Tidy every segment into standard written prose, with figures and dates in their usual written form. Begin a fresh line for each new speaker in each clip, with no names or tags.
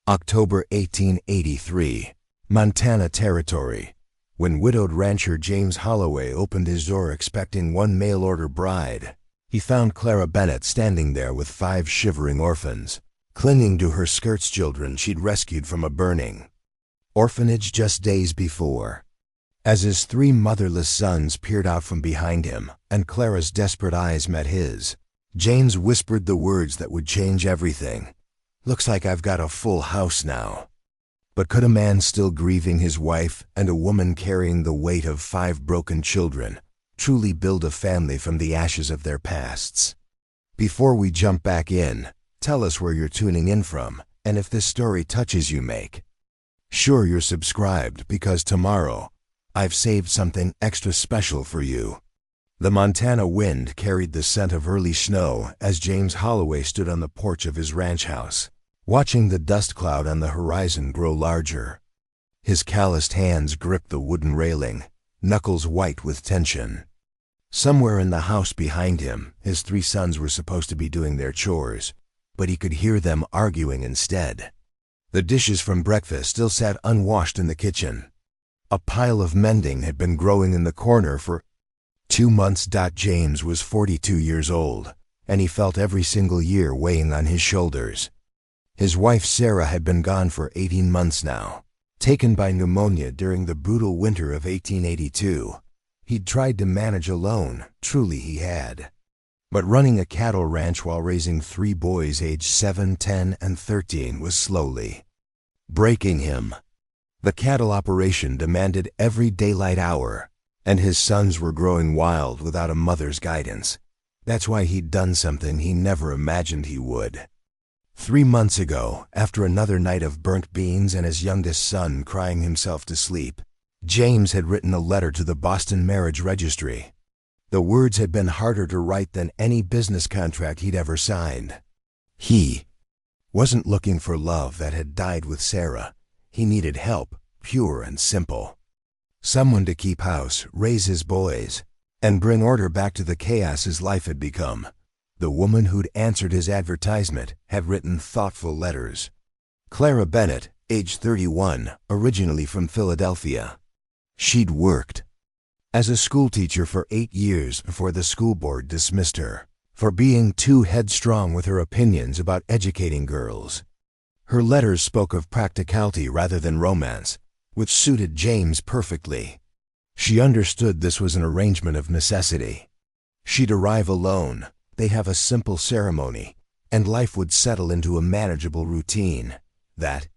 October 1883, Montana Territory. When widowed rancher James Holloway opened his door expecting one mail-order bride, he found Clara Bennett standing there with 5 shivering orphans, clinging to her skirts, children she'd rescued from a burning orphanage just days before. As his 3 motherless sons peered out from behind him and Clara's desperate eyes met his, James whispered the words that would change everything. "Looks like I've got a full house now." But could a man still grieving his wife and a woman carrying the weight of 5 broken children truly build a family from the ashes of their pasts? Before we jump back in, tell us where you're tuning in from, and if this story touches you, make sure you're subscribed, because tomorrow I've saved something extra special for you. The Montana wind carried the scent of early snow as James Holloway stood on the porch of his ranch house, watching the dust cloud on the horizon grow larger. His calloused hands gripped the wooden railing, knuckles white with tension. Somewhere in the house behind him, his 3 sons were supposed to be doing their chores, but he could hear them arguing instead. The dishes from breakfast still sat unwashed in the kitchen. A pile of mending had been growing in the corner for 2 months. James was 42 years old, and he felt every single year weighing on his shoulders. His wife Sarah had been gone for 18 months now, taken by pneumonia during the brutal winter of 1882. He'd tried to manage alone, truly he had. But running a cattle ranch while raising 3 boys aged 7, 10, and 13 was slowly breaking him. The cattle operation demanded every daylight hour, and his sons were growing wild without a mother's guidance. That's why he'd done something he never imagined he would. 3 months ago, after another night of burnt beans and his youngest son crying himself to sleep, James had written a letter to the Boston Marriage Registry. The words had been harder to write than any business contract he'd ever signed. He wasn't looking for love that had died with Sarah. He needed help, pure and simple. Someone to keep house, raise his boys, and bring order back to the chaos his life had become. The woman who'd answered his advertisement had written thoughtful letters. Clara Bennett, age 31, originally from Philadelphia. She'd worked as a schoolteacher for 8 years before the school board dismissed her for being too headstrong with her opinions about educating girls. Her letters spoke of practicality rather than romance, which suited James perfectly. She understood this was an arrangement of necessity. She'd arrive alone, they'd have a simple ceremony, and life would settle into a manageable routine. That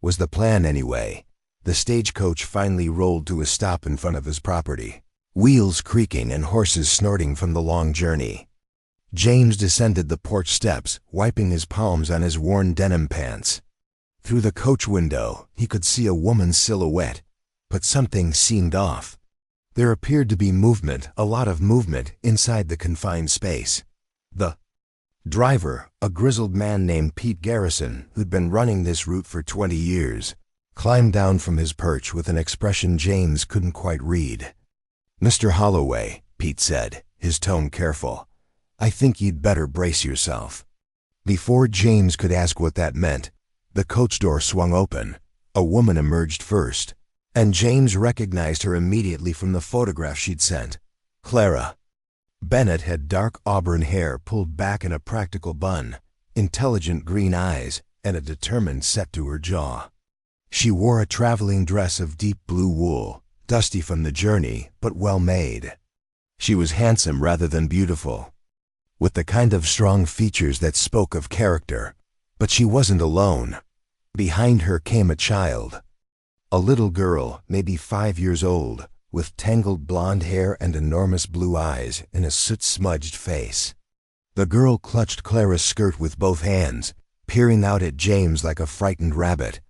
was the plan anyway. The stagecoach finally rolled to a stop in front of his property, wheels creaking and horses snorting from the long journey. James descended the porch steps, wiping his palms on his worn denim pants. Through the coach window, he could see a woman's silhouette, but something seemed off. There appeared to be movement, a lot of movement, inside the confined space. The driver, a grizzled man named Pete Garrison, who'd been running this route for 20 years, climbed down from his perch with an expression James couldn't quite read. "Mr. Holloway," Pete said, his tone careful, "I think you'd better brace yourself." Before James could ask what that meant, the coach door swung open. A woman emerged first, and James recognized her immediately from the photograph she'd sent. Clara Bennett had dark auburn hair pulled back in a practical bun, intelligent green eyes, and a determined set to her jaw. She wore a traveling dress of deep blue wool, dusty from the journey, but well made. She was handsome rather than beautiful, with the kind of strong features that spoke of character. But she wasn't alone. Behind her came a child. A little girl, maybe 5 years old, with tangled blonde hair and enormous blue eyes and a soot-smudged face. The girl clutched Clara's skirt with both hands, peering out at James like a frightened rabbit.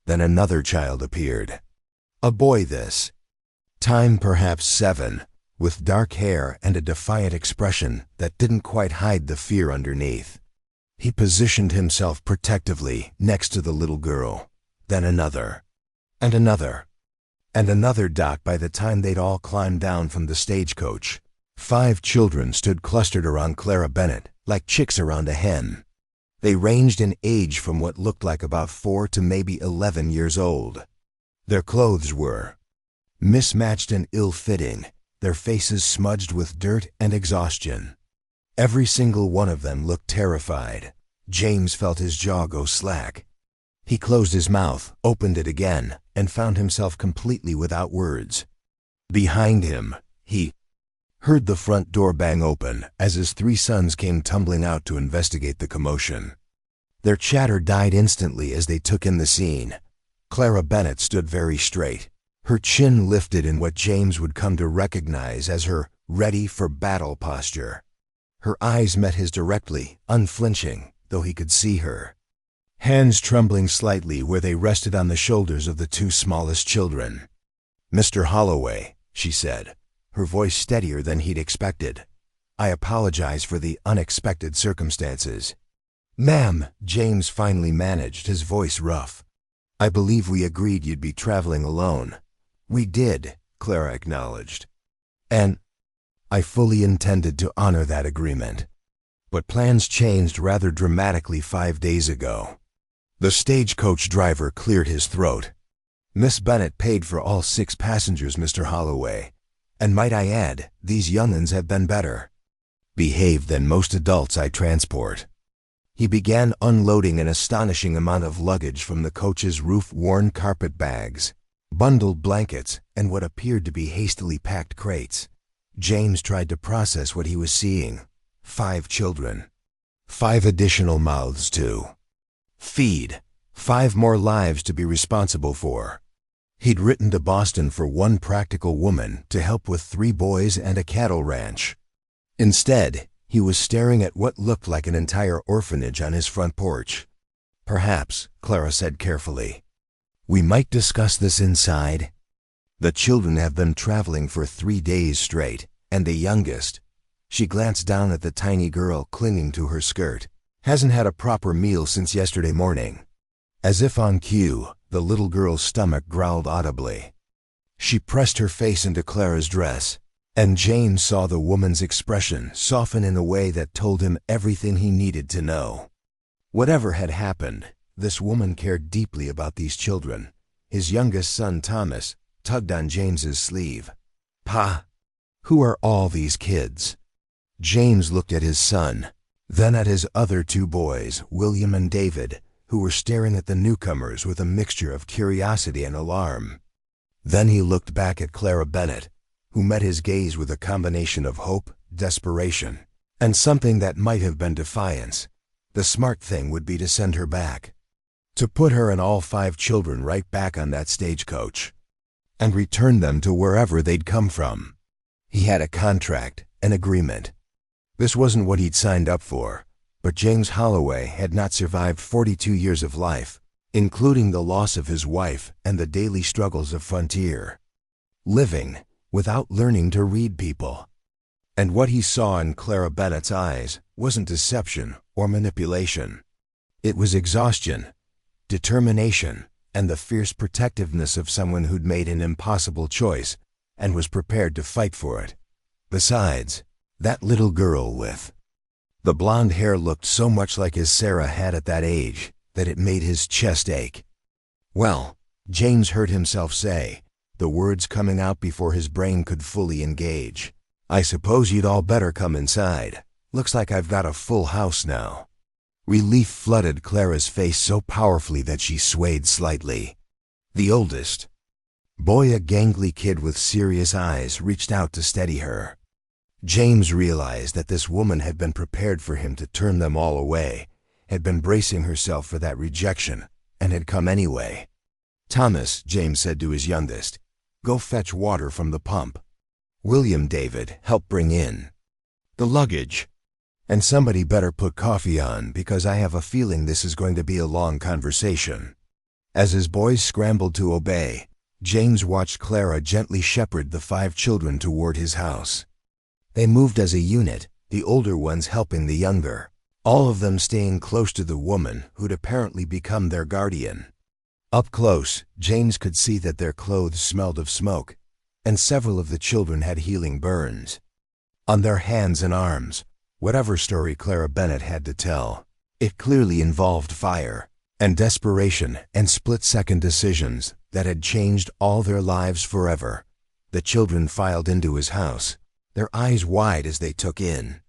Then another child appeared. A boy this time perhaps 7, with dark hair and a defiant expression that didn't quite hide the fear underneath. He positioned himself protectively next to the little girl. Then another, and another, and another. By the time they'd all climbed down from the stagecoach, 5 children stood clustered around Clara Bennett like chicks around a hen. They ranged in age from what looked like about 4 to maybe 11 years old. Their clothes were mismatched and ill-fitting, their faces smudged with dirt and exhaustion. Every single one of them looked terrified. James felt his jaw go slack. He closed his mouth, opened it again, and found himself completely without words. Behind him, he heard the front door bang open as his 3 sons came tumbling out to investigate the commotion. Their chatter died instantly as they took in the scene. Clara Bennett stood very straight, her chin lifted in what James would come to recognize as her ready-for-battle posture. Her eyes met his directly, unflinching, though he could see her. Hands trembling slightly where they rested on the shoulders of the 2 smallest children. "Mr. Holloway," she said, her voice steadier than he'd expected. "I apologize for the unexpected circumstances." "Ma'am," James finally managed, his voice rough. "I believe we agreed you'd be traveling alone." "We did," Clara acknowledged. "And I fully intended to honor that agreement. But plans changed rather dramatically 5 days ago." The stagecoach driver cleared his throat. "Miss Bennett paid for all 6 passengers, Mr. Holloway. And might I add, these young'uns have been better behaved than most adults I transport." He began unloading an astonishing amount of luggage from the coach's roof-worn carpet bags, bundled blankets, and what appeared to be hastily packed crates. James tried to process what he was seeing. 5 children. 5 additional mouths to feed. 5 more lives to be responsible for. He'd written to Boston for one practical woman to help with 3 boys and a cattle ranch. Instead, he was staring at what looked like an entire orphanage on his front porch. "Perhaps," Clara said carefully, "we might discuss this inside. The children have been traveling for 3 days straight, and the youngest," she glanced down at the tiny girl clinging to her skirt, "hasn't had a proper meal since yesterday morning." As if on cue, the little girl's stomach growled audibly. She pressed her face into Clara's dress, and James saw the woman's expression soften in a way that told him everything he needed to know. Whatever had happened, this woman cared deeply about these children. His youngest son, Thomas, tugged on James's sleeve. "Pa, who are all these kids?" James looked at his son, then at his other 2 boys, William and David, who were staring at the newcomers with a mixture of curiosity and alarm. Then he looked back at Clara Bennett, who met his gaze with a combination of hope, desperation, and something that might have been defiance. The smart thing would be to send her back. To put her and all 5 children right back on that stagecoach, and return them to wherever they'd come from. He had a contract, an agreement. This wasn't what he'd signed up for, but James Holloway had not survived 42 years of life, including the loss of his wife and the daily struggles of frontier living without learning to read people. And what he saw in Clara Bennett's eyes wasn't deception or manipulation. It was exhaustion, determination, and the fierce protectiveness of someone who'd made an impossible choice and was prepared to fight for it. Besides, that little girl with the blonde hair looked so much like his Sarah had at that age that it made his chest ache. "Well," James heard himself say, the words coming out before his brain could fully engage, "I suppose you'd all better come inside. Looks like I've got a full house now." Relief flooded Clara's face so powerfully that she swayed slightly. The oldest boy, a gangly kid with serious eyes, reached out to steady her. James realized that this woman had been prepared for him to turn them all away, had been bracing herself for that rejection, and had come anyway. "Thomas," James said to his youngest, "go fetch water from the pump. William, David, help bring in the luggage. And somebody better put coffee on, because I have a feeling this is going to be a long conversation." As his boys scrambled to obey, James watched Clara gently shepherd the 5 children toward his house. They moved as a unit, the older ones helping the younger, all of them staying close to the woman who'd apparently become their guardian. Up close, James could see that their clothes smelled of smoke, and several of the children had healing burns on their hands and arms. Whatever story Clara Bennett had to tell, It clearly involved fire and desperation and split-second decisions that had changed all their lives forever. The children filed into his house, their eyes wide as they took in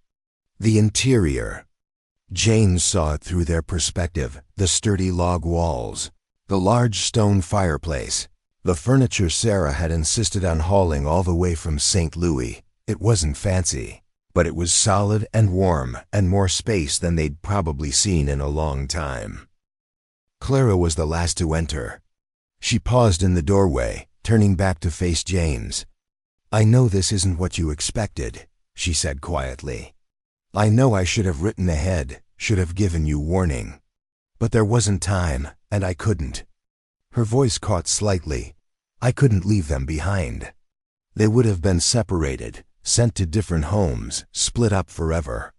the interior. James saw it through their perspective, the sturdy log walls, the large stone fireplace, the furniture Sarah had insisted on hauling all the way from St. Louis. It wasn't fancy, but it was solid and warm and more space than they'd probably seen in a long time. Clara was the last to enter. She paused in the doorway, turning back to face James. "I know this isn't what you expected," she said quietly. "I know I should have written ahead, should have given you warning. But there wasn't time, and I couldn't." Her voice caught slightly. "I couldn't leave them behind. They would have been separated, sent to different homes, split up forever.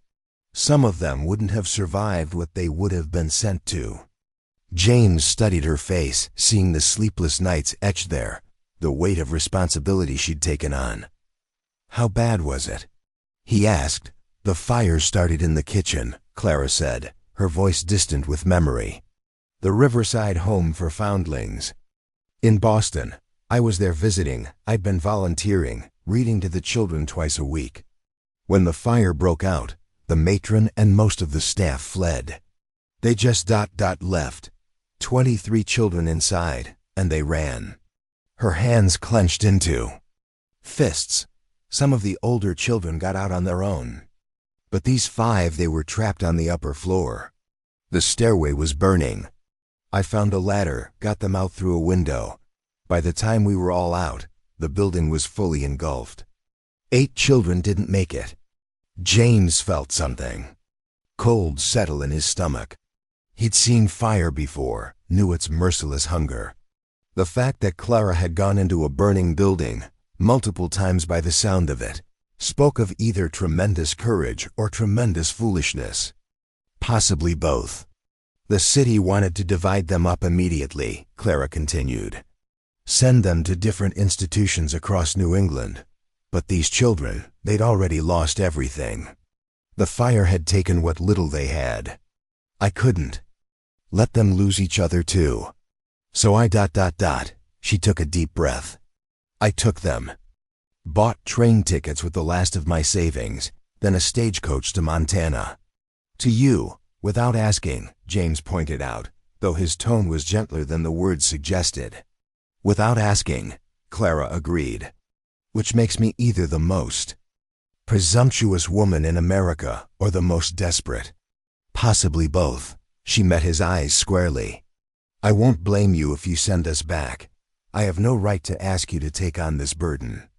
Some of them wouldn't have survived what they would have been sent to." James studied her face, seeing the sleepless nights etched there, the weight of responsibility she'd taken on. "How bad was it?" he asked. "The fire started in the kitchen," Clara said, her voice distant with memory. "The Riverside Home for Foundlings. In Boston. I was there visiting. I'd been volunteering, reading to the children twice a week. When the fire broke out, the matron and most of the staff fled. They just left. 23 children inside, and they ran." Her hands clenched into fists. Some of the older children got out on their own. But these 5, they were trapped on the upper floor. The stairway was burning. I found a ladder, got them out through a window. By the time we were all out, the building was fully engulfed. 8 children didn't make it. James felt something cold settle in his stomach. He'd seen fire before, knew its merciless hunger. The fact that Clara had gone into a burning building, multiple times by the sound of it, spoke of either tremendous courage or tremendous foolishness. Possibly both. "The city wanted to divide them up immediately," Clara continued. "Send them to different institutions across New England. But these children, they'd already lost everything. The fire had taken what little they had. I couldn't let them lose each other too. So I ... She took a deep breath. "I took them. Bought train tickets with the last of my savings, then a stagecoach to Montana. To you, without asking," James pointed out, though his tone was gentler than the words suggested. "Without asking," Clara agreed. "Which makes me either the most presumptuous woman in America or the most desperate. Possibly both." She met his eyes squarely. "I won't blame you if you send us back. I have no right to ask you to take on this burden.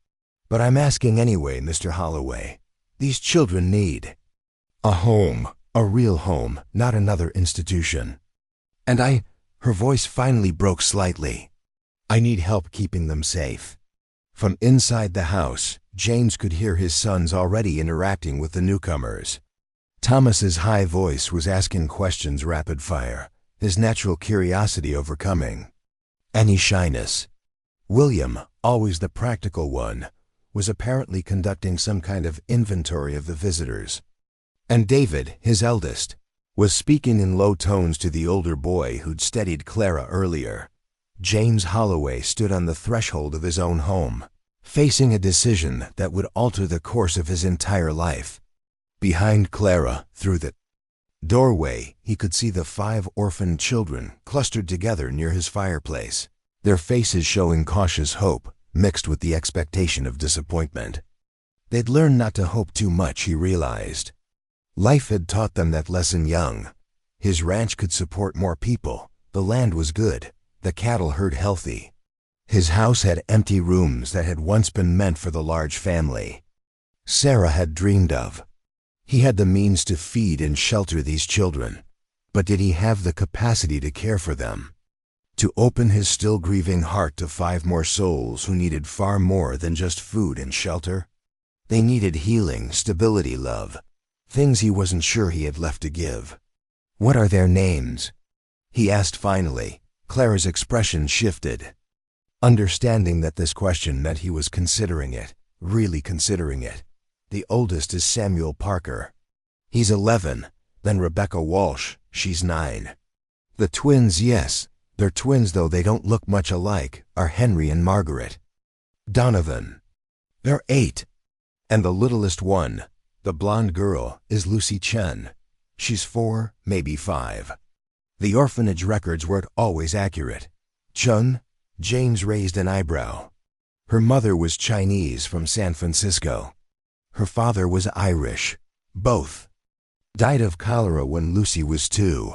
But I'm asking anyway, Mr. Holloway. These children need a home, a real home, not another institution. And her voice finally broke slightly. "I need help keeping them safe." From inside the house, James could hear his sons already interacting with the newcomers. Thomas's high voice was asking questions rapid fire, his natural curiosity overcoming any shyness. William, always the practical one, was apparently conducting some kind of inventory of the visitors. And David, his eldest, was speaking in low tones to the older boy who'd steadied Clara earlier. James Holloway stood on the threshold of his own home, facing a decision that would alter the course of his entire life. Behind Clara, through the doorway, he could see the 5 orphaned children clustered together near his fireplace, their faces showing cautious hope, mixed with the expectation of disappointment. They'd learned not to hope too much, he realized. Life had taught them that lesson young. His ranch could support more people, the land was good, the cattle herd healthy. His house had empty rooms that had once been meant for the large family Sarah had dreamed of. He had the means to feed and shelter these children, but did he have the capacity to care for them? To open his still grieving heart to 5 more souls who needed far more than just food and shelter? They needed healing, stability, love, things he wasn't sure he had left to give. "What are their names?" he asked finally. Clara's expression shifted. Understanding that this question meant he was considering it, really considering it. "The oldest is Samuel Parker. He's 11, Then Rebecca Walsh, she's 9. The twins, yes, they're twins though they don't look much alike, are Henry and Margaret. Donovan. They're 8. And the littlest one, the blonde girl, is Lucy Chen. She's 4, maybe 5. The orphanage records weren't always accurate. Chun? James raised an eyebrow. Her mother was Chinese from San Francisco. Her father was Irish. Both died of cholera when Lucy was 2.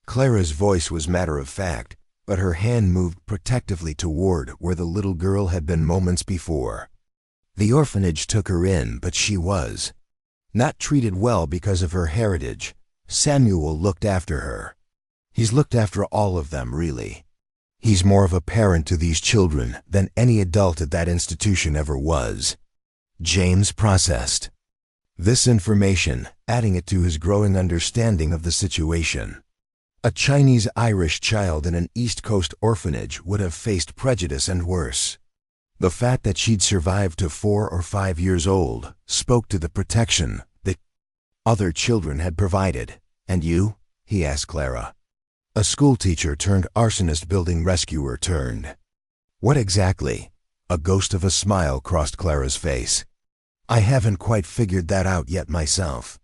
Clara's voice was matter-of-fact, but her hand moved protectively toward where the little girl had been moments before. The orphanage took her in, but she was not treated well because of her heritage. Samuel looked after her. He's looked after all of them, really. He's more of a parent to these children than any adult at that institution ever was. James processed this information, adding it to his growing understanding of the situation. A Chinese-Irish child in an East Coast orphanage would have faced prejudice and worse. The fact that she'd survived to 4 or 5 years old spoke to the protection that other children had provided. And you? He asked Clara. A schoolteacher turned arsonist building rescuer turned. What exactly? A ghost of a smile crossed Clara's face. I haven't quite figured that out yet myself.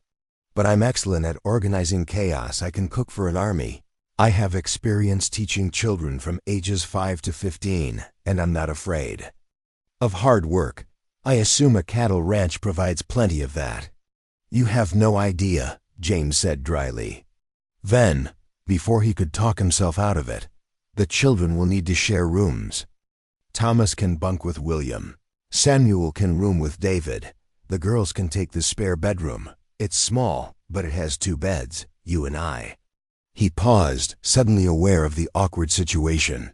But I'm excellent at organizing chaos. I can cook for an army. I have experience teaching children from ages 5 to 15, and I'm not afraid of hard work. I assume a cattle ranch provides plenty of that. You have no idea, James said dryly. Then, before he could talk himself out of it, the children will need to share rooms. Thomas can bunk with William. Samuel can room with David. The girls can take the spare bedroom. It's small, but it has 2 beds, you and I. He paused, suddenly aware of the awkward situation.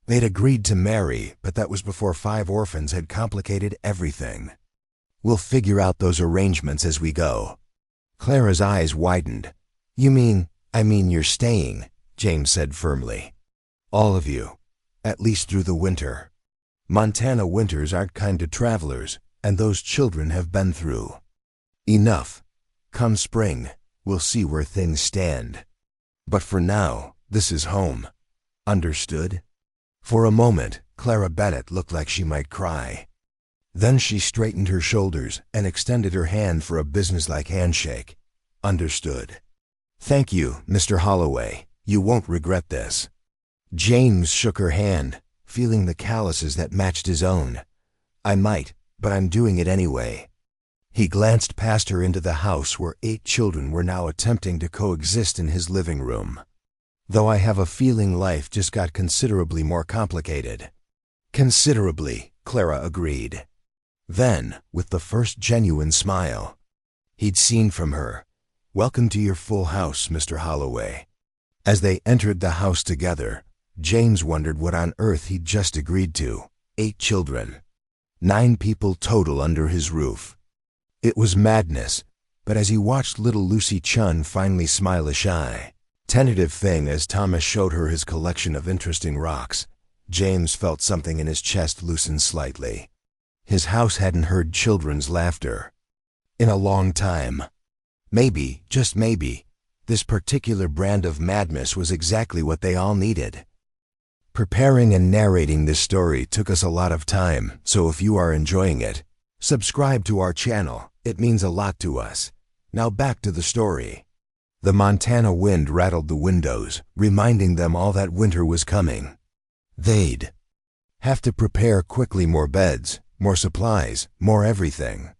They'd agreed to marry, but that was before 5 orphans had complicated everything. We'll figure out those arrangements as we go. Clara's eyes widened. I mean you're staying, James said firmly. All of you. At least through the winter. Montana winters aren't kind to travelers, and those children have been through enough. Come spring, we'll see where things stand. But for now, this is home. Understood? For a moment, Clara Bennett looked like she might cry. Then she straightened her shoulders and extended her hand for a businesslike handshake. Understood. Thank you, Mr. Holloway. You won't regret this. James shook her hand, feeling the calluses that matched his own. I might, but I'm doing it anyway. He glanced past her into the house where 8 children were now attempting to coexist in his living room. Though I have a feeling life just got considerably more complicated. Considerably, Clara agreed. Then, with the first genuine smile he'd seen from her, welcome to your full house, Mr. Holloway. As they entered the house together, James wondered what on earth he'd just agreed to. 8 children. 9 people total under his roof. It was madness, but as he watched little Lucy Chun finally smile a shy, tentative thing as Thomas showed her his collection of interesting rocks, James felt something in his chest loosen slightly. His house hadn't heard children's laughter in a long time. Maybe, just maybe, this particular brand of madness was exactly what they all needed. Preparing and narrating this story took us a lot of time, so if you are enjoying it, subscribe to our channel. It means a lot to us. Now back to the story. The Montana wind rattled the windows, reminding them all that winter was coming. They'd have to prepare quickly more beds, more supplies, more everything.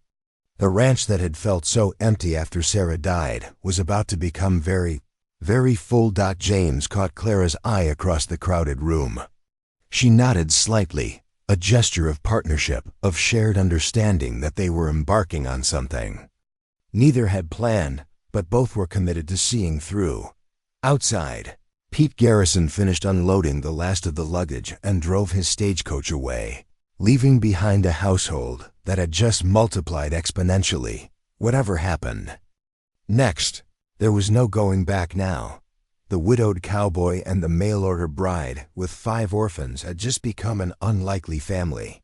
The ranch that had felt so empty after Sarah died was about to become very, very full. James caught Clara's eye across the crowded room. She nodded slightly, a gesture of partnership, of shared understanding that they were embarking on something neither had planned, but both were committed to seeing through. Outside, Pete Garrison finished unloading the last of the luggage and drove his stagecoach away, leaving behind a household that had just multiplied exponentially, whatever happened. Next, there was no going back now. The widowed cowboy and the mail-order bride, with 5 orphans, had just become an unlikely family.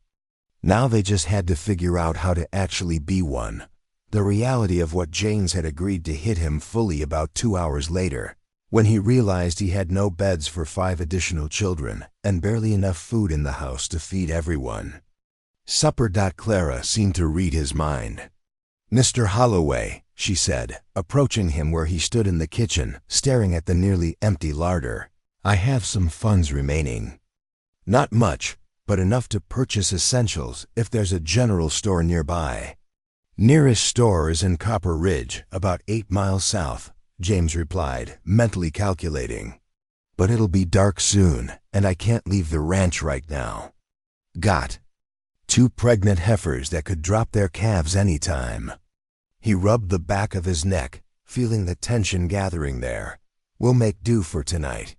Now they just had to figure out how to actually be one. The reality of what James had agreed to hit him fully about 2 hours later, when he realized he had no beds for 5 additional children and barely enough food in the house to feed everyone. Supper. Clara seemed to read his mind. "Mr. Holloway," she said, approaching him where he stood in the kitchen, staring at the nearly empty larder, "I have some funds remaining. Not much, but enough to purchase essentials if there's a general store nearby." "Nearest store is in Copper Ridge, about 8 miles south," James replied, mentally calculating. "But it'll be dark soon, and I can't leave the ranch right now. Got 2 pregnant heifers that could drop their calves any time." He rubbed the back of his neck, feeling the tension gathering there. "We'll make do for tonight.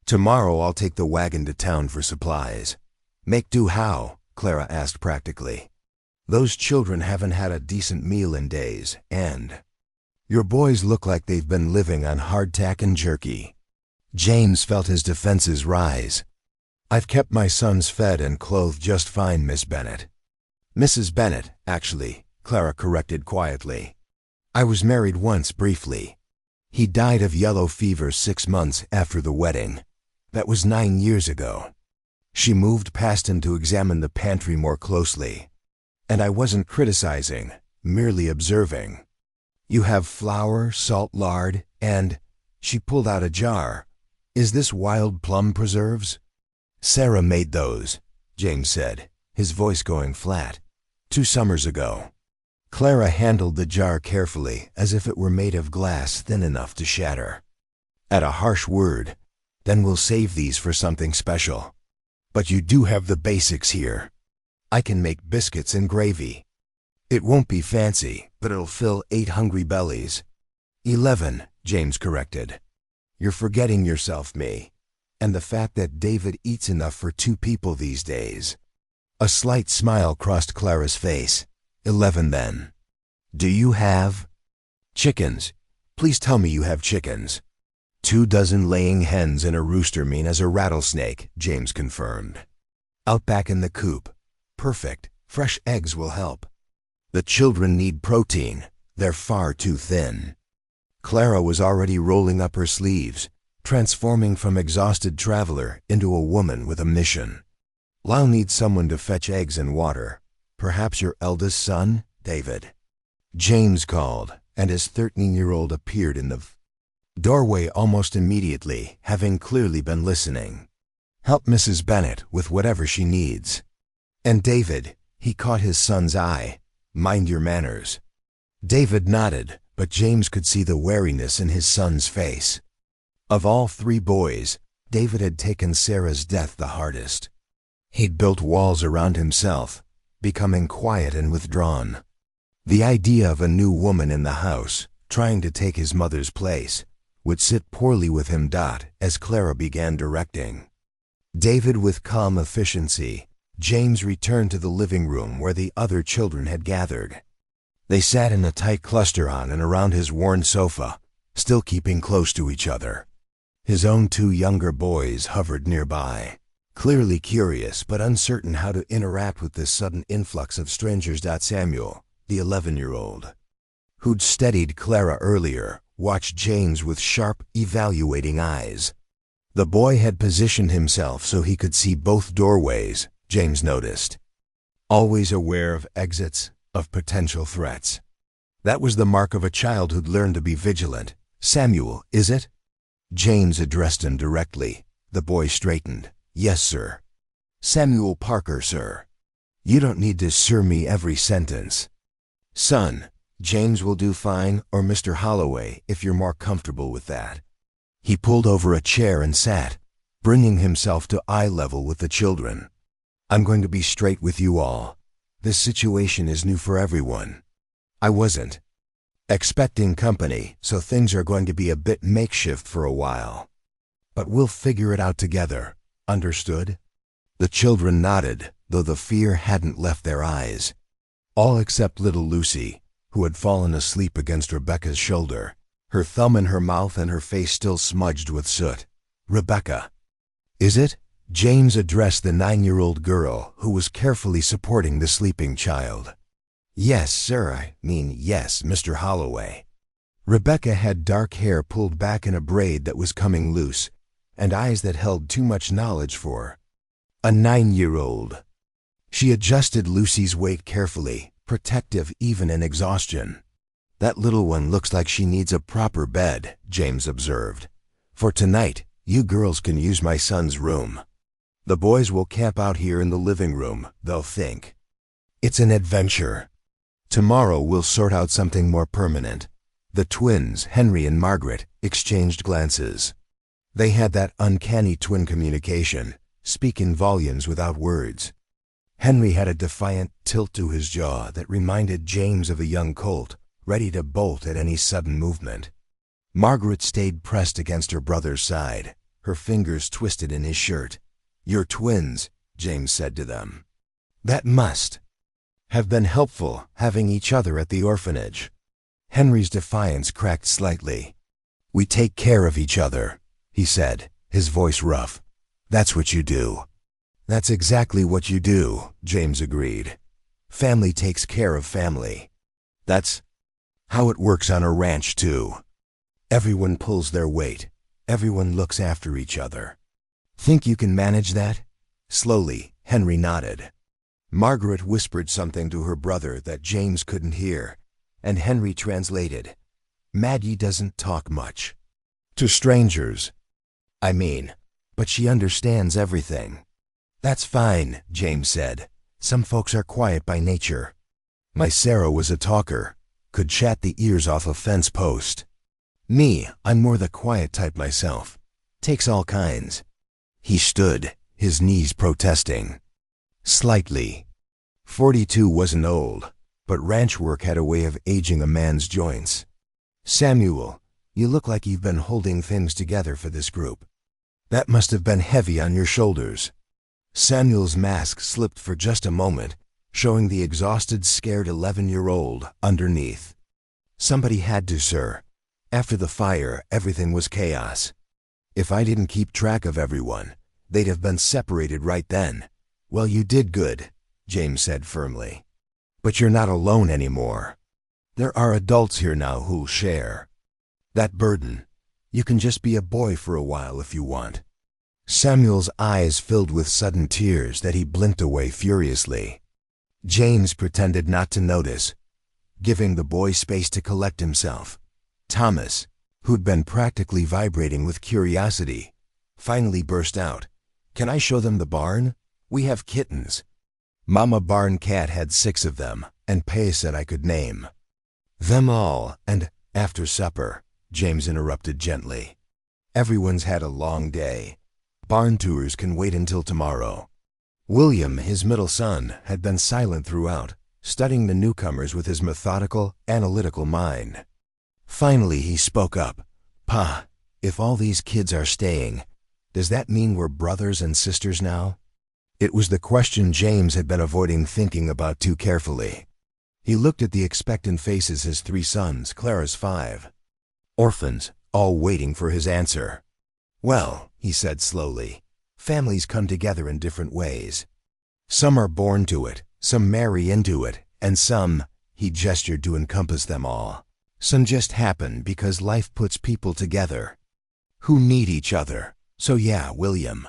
Tomorrow I'll take the wagon to town for supplies." "Make do how?" Clara asked practically. "Those children haven't had a decent meal in days, and your boys look like they've been living on hardtack and jerky." James felt his defenses rise. "I've kept my sons fed and clothed just fine, Miss Bennett." "Mrs. Bennett, actually," Clara corrected quietly. "I was married once briefly. He died of yellow fever 6 months after the wedding. That was 9 years ago." She moved past him to examine the pantry more closely. "And I wasn't criticizing, merely observing. You have flour, salt, lard, and—" she pulled out a jar. "Is this wild plum preserves?" "Sarah made those," James said, his voice going flat. "2 summers ago." Clara handled the jar carefully, as if it were made of glass thin enough to shatter. At a harsh word, "Then we'll save these for something special. But you do have the basics here. I can make biscuits and gravy. It won't be fancy, but it'll fill 8 hungry bellies." 11, James corrected. "You're forgetting yourself, me, and the fact that David eats enough for 2 people these days." A slight smile crossed Clara's face. 11 then. "Do you have—" "Chickens. Please tell me you have chickens." 2 dozen laying hens and a rooster mean as a rattlesnake, James confirmed. "Out back in the coop. Perfect. Fresh eggs will help. The children need protein. They're far too thin." Clara was already rolling up her sleeves, transforming from exhausted traveler into a woman with a mission. "I'll need someone to fetch eggs and water. Perhaps your eldest son, David." James called, and his 13-year-old appeared in the doorway almost immediately, having clearly been listening. "Help Mrs. Bennett with whatever she needs. And David," he caught his son's eye, "mind your manners." David nodded, but James could see the wariness in his son's face. Of all 3 boys, David had taken Sarah's death the hardest. He'd built walls around himself, becoming quiet and withdrawn. The idea of a new woman in the house, trying to take his mother's place, would sit poorly with him. As Clara began directing David with calm efficiency, James returned to the living room where the other children had gathered. They sat in a tight cluster on and around his worn sofa, still keeping close to each other. His own 2 younger boys hovered nearby, clearly curious but uncertain how to interact with this sudden influx of strangers. Samuel, the 11-year-old, who'd steadied Clara earlier, watched James with sharp, evaluating eyes. The boy had positioned himself so he could see both doorways, James noticed. Always aware of exits, of potential threats. That was the mark of a child who'd learned to be vigilant. "Samuel, is it?" James addressed him directly. The boy straightened. "Yes, sir." "Samuel Parker, sir." "You don't need to sir me every sentence." "Son, James will do fine, or Mr. Holloway, if you're more comfortable with that." He pulled over a chair and sat, bringing himself to eye level with the children. "I'm going to be straight with you all. This situation is new for everyone. I wasn't expecting company, so things are going to be a bit makeshift for a while. But we'll figure it out together. Understood?" The children nodded, though the fear hadn't left their eyes. All except little Lucy, who had fallen asleep against Rebecca's shoulder, her thumb in her mouth and her face still smudged with soot. "Rebecca." "Is it?" James addressed the 9-year-old girl who was carefully supporting the sleeping child. Yes, sir, I mean yes, Mr. Holloway. Rebecca had dark hair pulled back in a braid that was coming loose, and eyes that held too much knowledge for a 9-year-old. She adjusted Lucy's weight carefully, protective even in exhaustion. That little one looks like she needs a proper bed, James observed. For tonight, you girls can use my son's room. The boys will camp out here in the living room, they'll think. It's an adventure. Tomorrow we'll sort out something more permanent. The twins, Henry and Margaret, exchanged glances. They had that uncanny twin communication, speak in volumes without words. Henry had a defiant tilt to his jaw that reminded James of a young colt, ready to bolt at any sudden movement. Margaret stayed pressed against her brother's side, her fingers twisted in his shirt. "You're twins," James said to them. "That must have been helpful, having each other at the orphanage." Henry's defiance cracked slightly. "We take care of each other," he said, his voice rough. "That's what you do." "That's exactly what you do," James agreed. "Family takes care of family. That's how it works on a ranch, too. Everyone pulls their weight. Everyone looks after each other." "Think you can manage that?" Slowly, Henry nodded. Margaret whispered something to her brother that James couldn't hear, and Henry translated. "Maggie doesn't talk much. To strangers, I mean, but she understands everything." "That's fine," James said. "Some folks are quiet by nature. My Sarah was a talker, could chat the ears off a fence post. Me, I'm more the quiet type myself. Takes all kinds." He stood, his knees protesting. Slightly. 42 wasn't old, but ranch work had a way of aging a man's joints. "Samuel, you look like you've been holding things together for this group. That must have been heavy on your shoulders." Samuel's mask slipped for just a moment, showing the exhausted, scared 11-year-old underneath. "Somebody had to, sir. After the fire, everything was chaos. If I didn't keep track of everyone, they'd have been separated right then." "Well, you did good," James said firmly. "But you're not alone anymore. There are adults here now who'll share that burden. You can just be a boy for a while if you want." Samuel's eyes filled with sudden tears that he blinked away furiously. James pretended not to notice, giving the boy space to collect himself. Thomas, who'd been practically vibrating with curiosity, finally burst out. "Can I show them the barn? We have kittens." Mama Barn Cat had 6 of them, and Pay said I could name them all, and after supper, James interrupted gently. "Everyone's had a long day. Barn tours can wait until tomorrow." William, his middle son, had been silent throughout, studying the newcomers with his methodical, analytical mind. Finally, he spoke up. "Pa, if all these kids are staying, does that mean we're brothers and sisters now?" It was the question James had been avoiding thinking about too carefully. He looked at the expectant faces his 3 sons, Clara's 5. Orphans, all waiting for his answer. "Well," he said slowly, "families come together in different ways. Some are born to it, some marry into it, and some," he gestured to encompass them all, "some just happen because life puts people together who need each other. So yeah, William,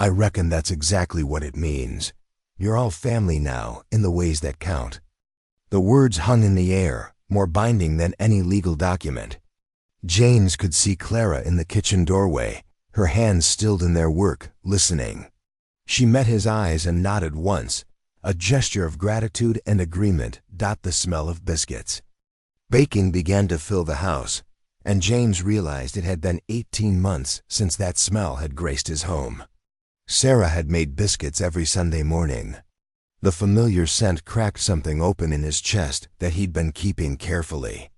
I reckon that's exactly what it means. You're all family now, in the ways that count." The words hung in the air, more binding than any legal document. James could see Clara in the kitchen doorway, her hands stilled in their work, listening. She met his eyes and nodded once, a gesture of gratitude and agreement dot the smell of biscuits. Baking began to fill the house, and James realized it had been 18 months since that smell had graced his home. Sarah had made biscuits every Sunday morning. The familiar scent cracked something open in his chest that he'd been keeping carefully.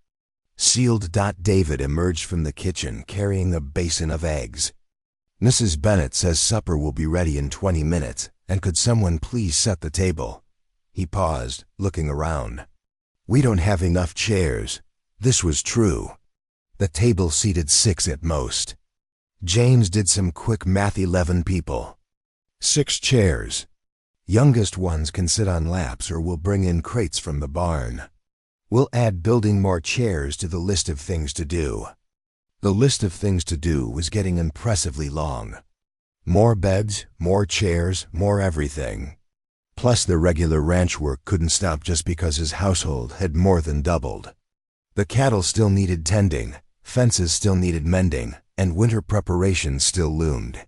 Sealed. David emerged from the kitchen carrying a basin of eggs. "Mrs. Bennett says supper will be ready in 20 minutes, and could someone please set the table?" He paused, looking around. "We don't have enough chairs." This was true. The table seated 6 at most. James did some quick math. 11 people. 6 chairs. Youngest ones can sit on laps or we'll bring in crates from the barn. We'll add building more chairs to the list of things to do. The list of things to do was getting impressively long. More beds, more chairs, more everything. Plus the regular ranch work couldn't stop just because his household had more than doubled. The cattle still needed tending, fences still needed mending, and winter preparations still loomed.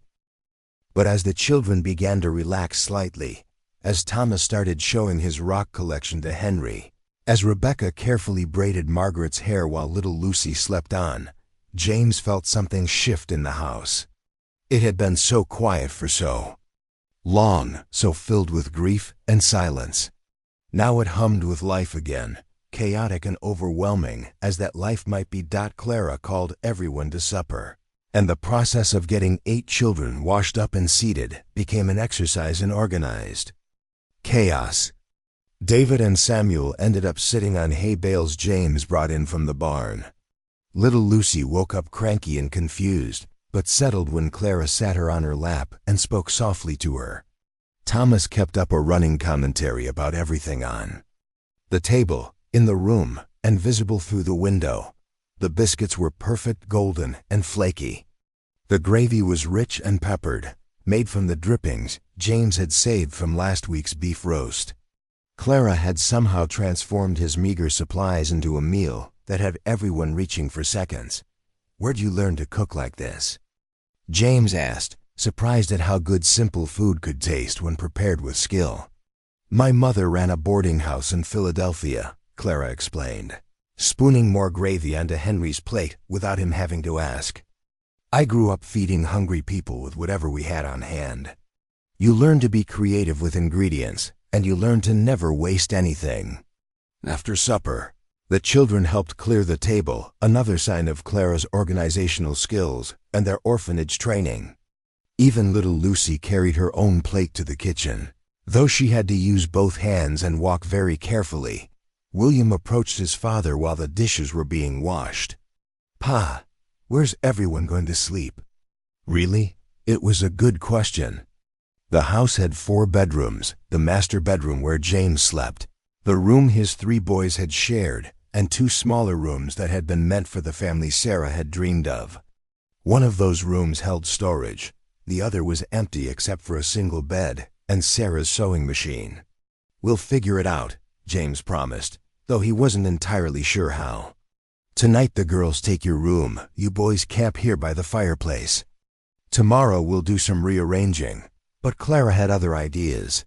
But as the children began to relax slightly, as Thomas started showing his rock collection to Henry, as Rebecca carefully braided Margaret's hair while little Lucy slept on, James felt something shift in the house. It had been so quiet for so long, so filled with grief and silence. Now it hummed with life again, chaotic and overwhelming as that life might be. Clara called everyone to supper, and the process of getting 8 children washed up and seated became an exercise in organized chaos. David and Samuel ended up sitting on hay bales James brought in from the barn. Little Lucy woke up cranky and confused, but settled when Clara sat her on her lap and spoke softly to her. Thomas kept up a running commentary about everything on the table, in the room, and visible through the window. The biscuits were perfect, golden, and flaky. The gravy was rich and peppered, made from the drippings James had saved from last week's beef roast. Clara had somehow transformed his meager supplies into a meal that had everyone reaching for seconds. "Where'd you learn to cook like this?" James asked, surprised at how good simple food could taste when prepared with skill. "My mother ran a boarding house in Philadelphia," Clara explained, spooning more gravy onto Henry's plate without him having to ask. "I grew up feeding hungry people with whatever we had on hand." You learn to be creative with ingredients, and you learn to never waste anything. After supper, the children helped clear the table, another sign of Clara's organizational skills and their orphanage training. Even little Lucy carried her own plate to the kitchen. Though she had to use both hands and walk very carefully, William approached his father while the dishes were being washed. "Pa, where's everyone going to sleep?" Really? It was a good question. The house had 4 bedrooms, the master bedroom where James slept, the room his 3 boys had shared, and 2 smaller rooms that had been meant for the family Sarah had dreamed of. One of those rooms held storage. The other was empty except for a single bed and Sarah's sewing machine. "We'll figure it out," James promised, though he wasn't entirely sure how. "Tonight the girls take your room. You boys camp here by the fireplace. Tomorrow we'll do some rearranging." But Clara had other ideas.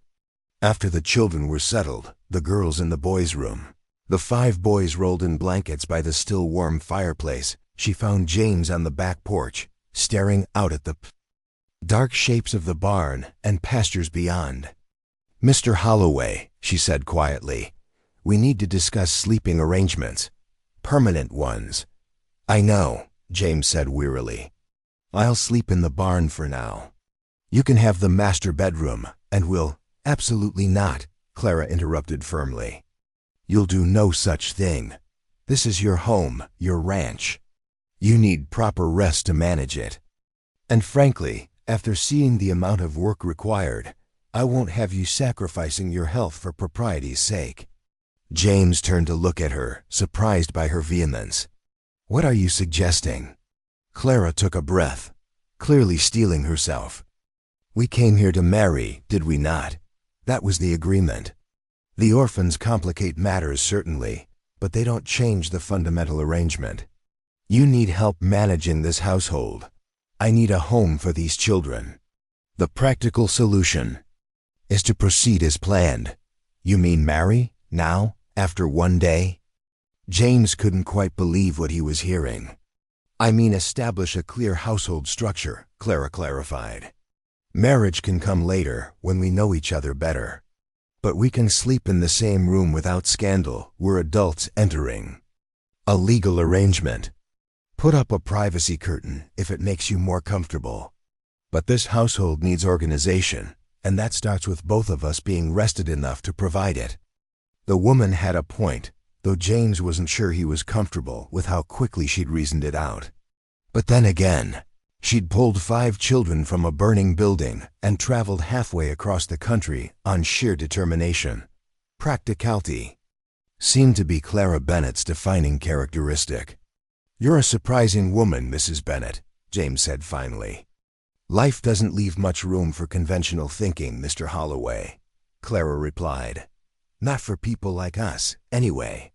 After the children were settled, the girls in the boys' room, the 5 boys rolled in blankets by the still warm fireplace, she found James on the back porch, staring out at the dark shapes of the barn and pastures beyond. "Mr. Holloway," she said quietly, "we need to discuss sleeping arrangements. Permanent ones." "I know," James said wearily. "I'll sleep in the barn for now. You can have the master bedroom, and we'll—" "Absolutely not," Clara interrupted firmly. "You'll do no such thing. This is your home, your ranch. You need proper rest to manage it. And frankly, after seeing the amount of work required, I won't have you sacrificing your health for propriety's sake." James turned to look at her, surprised by her vehemence. "What are you suggesting?" Clara took a breath, clearly steeling herself. "We came here to marry, did we not? That was the agreement. The orphans complicate matters, certainly, but they don't change the fundamental arrangement. You need help managing this household. I need a home for these children. The practical solution is to proceed as planned." "You mean marry? Now? After one day?" James couldn't quite believe what he was hearing. "I mean establish a clear household structure," Clara clarified. "Marriage can come later, when we know each other better. But we can sleep in the same room without scandal. We're adults entering. A legal arrangement. Put up a privacy curtain if it makes you more comfortable. But this household needs organization, and that starts with both of us being rested enough to provide it." The woman had a point, though James wasn't sure he was comfortable with how quickly she'd reasoned it out. But then again, She'd pulled 5 children from a burning building and traveled halfway across the country on sheer determination. Practicality seemed to be Clara Bennett's defining characteristic. "You're a surprising woman, Mrs. Bennett," James said finally. "Life doesn't leave much room for conventional thinking, Mr. Holloway," Clara replied. "Not for people like us, anyway.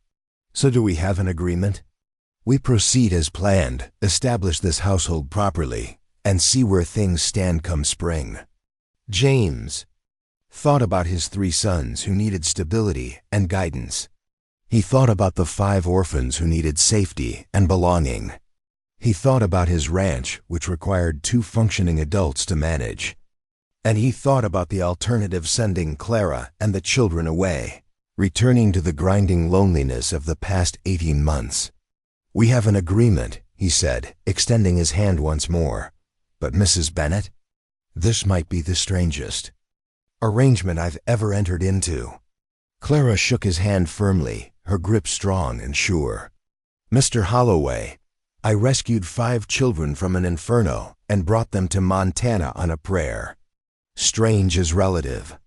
So do we have an agreement? We proceed as planned, establish this household properly, and see where things stand come spring." James thought about his 3 sons who needed stability and guidance. He thought about the 5 orphans who needed safety and belonging. He thought about his ranch, which required 2 functioning adults to manage. And he thought about the alternative, sending Clara and the children away, returning to the grinding loneliness of the past 18 months. "We have an agreement," he said, extending his hand once more. "But Mrs. Bennett, this might be the strangest arrangement I've ever entered into." Clara shook his hand firmly, her grip strong and sure. "Mr. Holloway, I rescued 5 children from an inferno and brought them to Montana on a prayer. Strange as relative."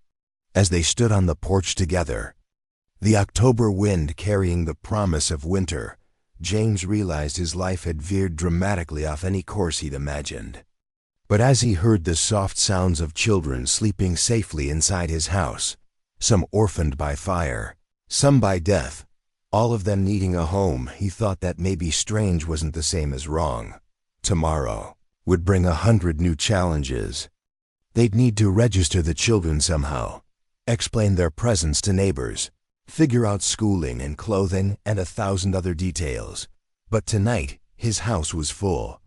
As they stood on the porch together, the October wind carrying the promise of winter, James realized his life had veered dramatically off any course he'd imagined. But as he heard the soft sounds of children sleeping safely inside his house, some orphaned by fire, some by death, all of them needing a home, he thought that maybe strange wasn't the same as wrong. Tomorrow would bring 100 new challenges. They'd need to register the children somehow, explain their presence to neighbors, figure out schooling and clothing and 1,000 other details. But tonight, his house was full.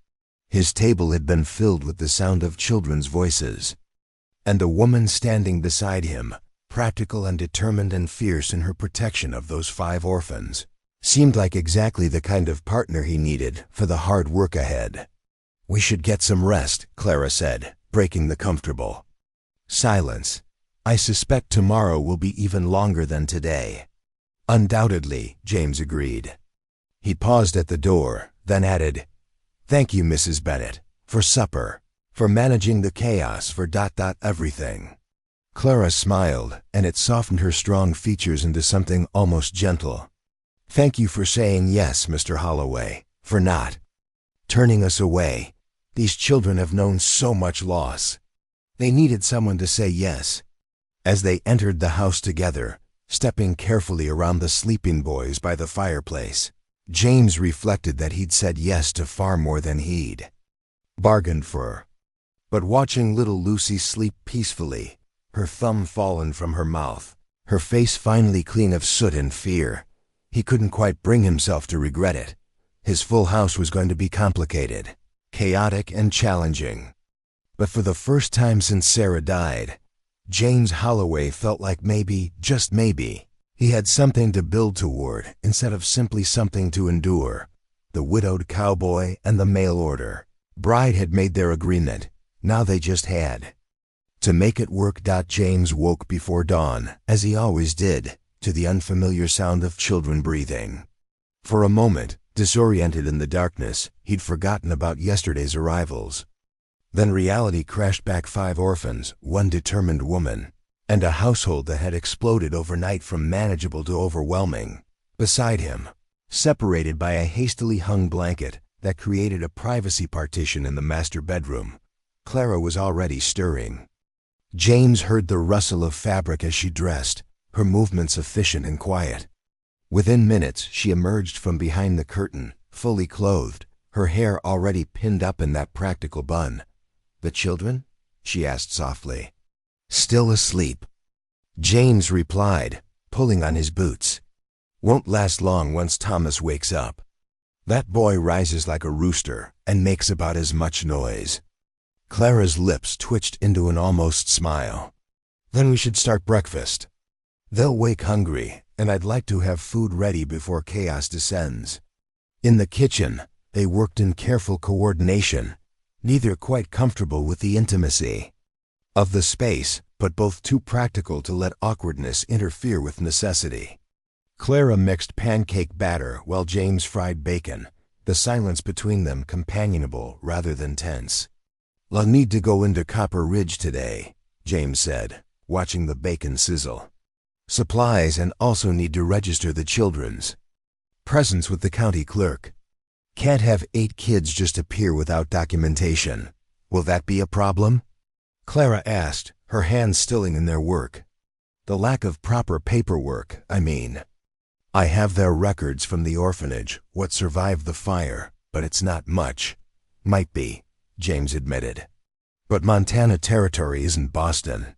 His table had been filled with the sound of children's voices. And the woman standing beside him, practical and determined and fierce in her protection of those 5 orphans, seemed like exactly the kind of partner he needed for the hard work ahead. "We should get some rest," Clara said, breaking the comfortable silence. "I suspect tomorrow will be even longer than today." "Undoubtedly," James agreed. He paused at the door, then added, "Thank you, Mrs. Bennett, for supper, for managing the chaos, for everything." Clara smiled, and it softened her strong features into something almost gentle. "Thank you for saying yes, Mr. Holloway, for not turning us away. These children have known so much loss. They needed someone to say yes." As they entered the house together, stepping carefully around the sleeping boys by the fireplace, James reflected that he'd said yes to far more than he'd bargained for. But watching little Lucy sleep peacefully, her thumb fallen from her mouth, her face finally clean of soot and fear, he couldn't quite bring himself to regret it. His full house was going to be complicated, chaotic and challenging. But for the first time since Sarah died, James Holloway felt like maybe, just maybe, he had something to build toward instead of simply something to endure. The widowed cowboy and the mail order bride had made their agreement. Now they just had to make it work. James woke before dawn, as he always did, to the unfamiliar sound of children breathing. For a moment, disoriented in the darkness, he'd forgotten about yesterday's arrivals. Then reality crashed back. 5 orphans, 1 determined woman, and a household that had exploded overnight from manageable to overwhelming. Beside him, separated by a hastily hung blanket that created a privacy partition in the master bedroom, Clara was already stirring. James heard the rustle of fabric as she dressed, her movements efficient and quiet. Within minutes, she emerged from behind the curtain, fully clothed, her hair already pinned up in that practical bun. "The children?" she asked softly. "Still asleep," James replied, pulling on his boots. "Won't last long once Thomas wakes up. That boy rises like a rooster and makes about as much noise." Clara's lips twitched into an almost smile. "Then we should start breakfast. They'll wake hungry, and I'd like to have food ready before chaos descends." In the kitchen, they worked in careful coordination, neither quite comfortable with the intimacy of the space, but both too practical to let awkwardness interfere with necessity. Clara mixed pancake batter while James fried bacon, the silence between them companionable rather than tense. "I'll need to go into Copper Ridge today," James said, watching the bacon sizzle. "Supplies, and also need to register the children's presence with the county clerk. Can't have 8 kids just appear without documentation. Will that be a problem?" Clara asked, her hands still in their work. "The lack of proper paperwork, I mean. I have their records from the orphanage, what survived the fire, but it's not much." "Might be," James admitted. "But Montana Territory isn't Boston.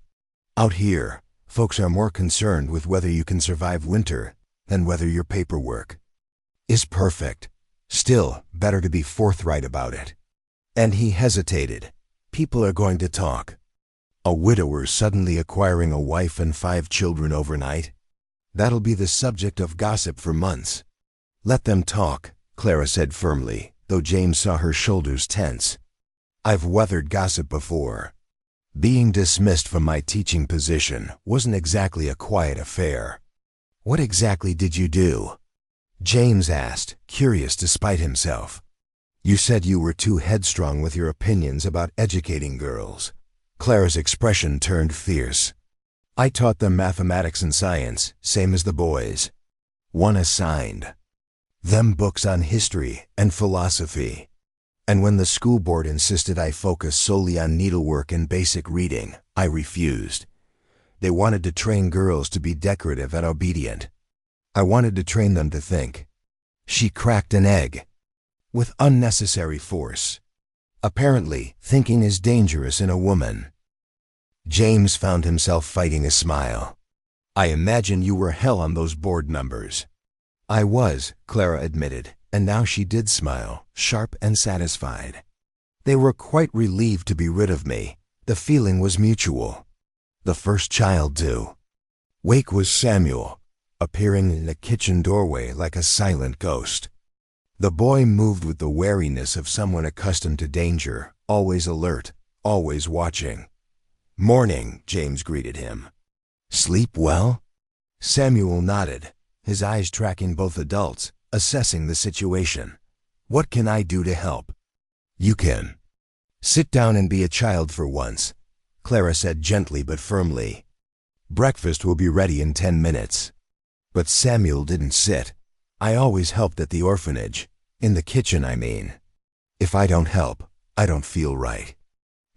Out here, folks are more concerned with whether you can survive winter than whether your paperwork is perfect. Still, better to be forthright about it." And he hesitated. "People are going to talk. A widower suddenly acquiring a wife and 5 children overnight? That'll be the subject of gossip for months." "Let them talk," Clara said firmly, though James saw her shoulders tense. "I've weathered gossip before. Being dismissed from my teaching position wasn't exactly a quiet affair." "What exactly did you do?" James asked, curious despite himself. "You said you were too headstrong with your opinions about educating girls." Clara's expression turned fierce. "I taught them mathematics and science, same as the boys. One assigned them books on history and philosophy. And when the school board insisted I focus solely on needlework and basic reading, I refused. They wanted to train girls to be decorative and obedient. I wanted to train them to think." She cracked an egg with unnecessary force. "Apparently, thinking is dangerous in a woman." James found himself fighting a smile. "I imagine you were hell on those board numbers." "I was," Clara admitted, and now she did smile, sharp and satisfied. "They were quite relieved to be rid of me. The feeling was mutual. The first child, too." Wake was Samuel, appearing in the kitchen doorway like a silent ghost. The boy moved with the wariness of someone accustomed to danger, always alert, always watching. "Morning," James greeted him. "Sleep well?" Samuel nodded, his eyes tracking both adults, assessing the situation. "What can I do to help?" "You can. Sit down and be a child for once," Clara said gently but firmly. "Breakfast will be ready in 10 minutes." But Samuel didn't sit. "I always helped at the orphanage. In the kitchen, I mean. If I don't help, I don't feel right."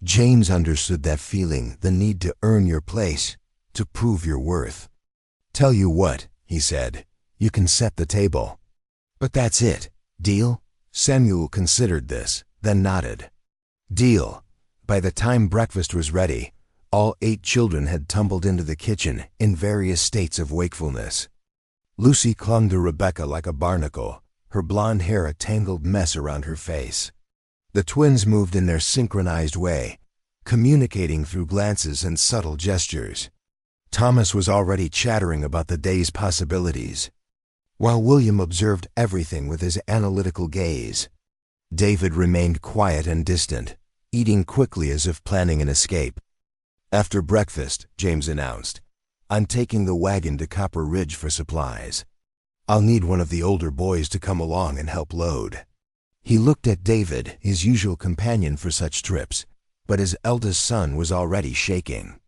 James understood that feeling, the need to earn your place, to prove your worth. "Tell you what," he said, "you can set the table." "But that's it. Deal?" Samuel considered this, then nodded. "Deal." By the time breakfast was ready, all 8 children had tumbled into the kitchen in various states of wakefulness. Lucy clung to Rebecca like a barnacle, her blonde hair a tangled mess around her face. The twins moved in their synchronized way, communicating through glances and subtle gestures. Thomas was already chattering about the day's possibilities, while William observed everything with his analytical gaze. David remained quiet and distant, eating quickly as if planning an escape. "After breakfast," James announced, "I'm taking the wagon to Copper Ridge for supplies. I'll need one of the older boys to come along and help load." He looked at David, his usual companion for such trips, but his eldest son was already shaking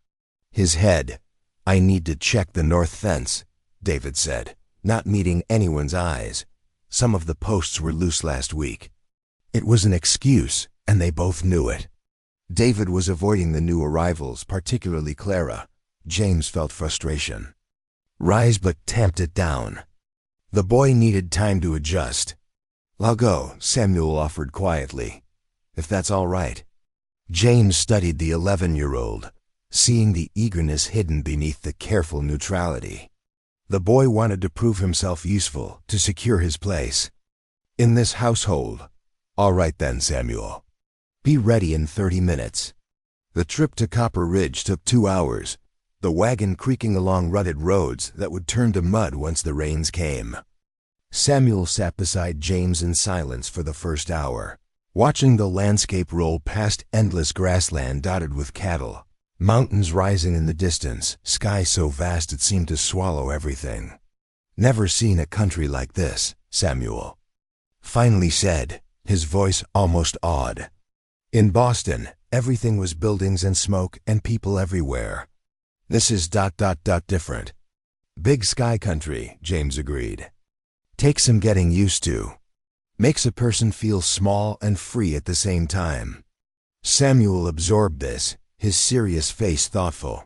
his head. "I need to check the north fence," David said, not meeting anyone's eyes. "Some of the posts were loose last week." It was an excuse, and they both knew it. David was avoiding the new arrivals, particularly Clara. James felt frustration rise but tamped it down. The boy needed time to adjust. "I'll go," Samuel offered quietly, "if that's all right." James studied the 11-year-old, seeing the eagerness hidden beneath the careful neutrality. The boy wanted to prove himself useful, to secure his place in this household. "All right then, Samuel. Be ready in 30 minutes." The trip to Copper Ridge took 2 hours, the wagon creaking along rutted roads that would turn to mud once the rains came. Samuel sat beside James in silence for the first hour, watching the landscape roll past endless grassland dotted with cattle, mountains rising in the distance, sky so vast it seemed to swallow everything. "Never seen a country like this, Samuel." finally said, his voice almost awed. In Boston, everything was buildings and smoke and people everywhere. This is ... different. Big sky country, James agreed. Takes some getting used to. Makes a person feel small and free at the same time. Samuel absorbed this, his serious face thoughtful.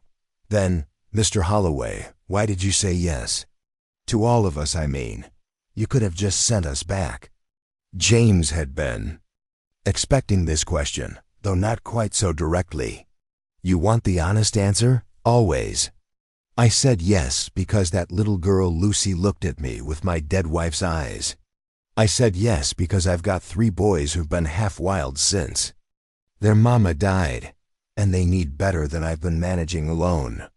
Then, Mr. Holloway, why did you say yes? To all of us, I mean. You could have just sent us back. James had been expecting this question, though not quite so directly. You want the honest answer? Always. I said yes because that little girl Lucy looked at me with my dead wife's eyes. I said yes because I've got 3 boys who've been half wild since. Their mama died, and they need better than I've been managing alone.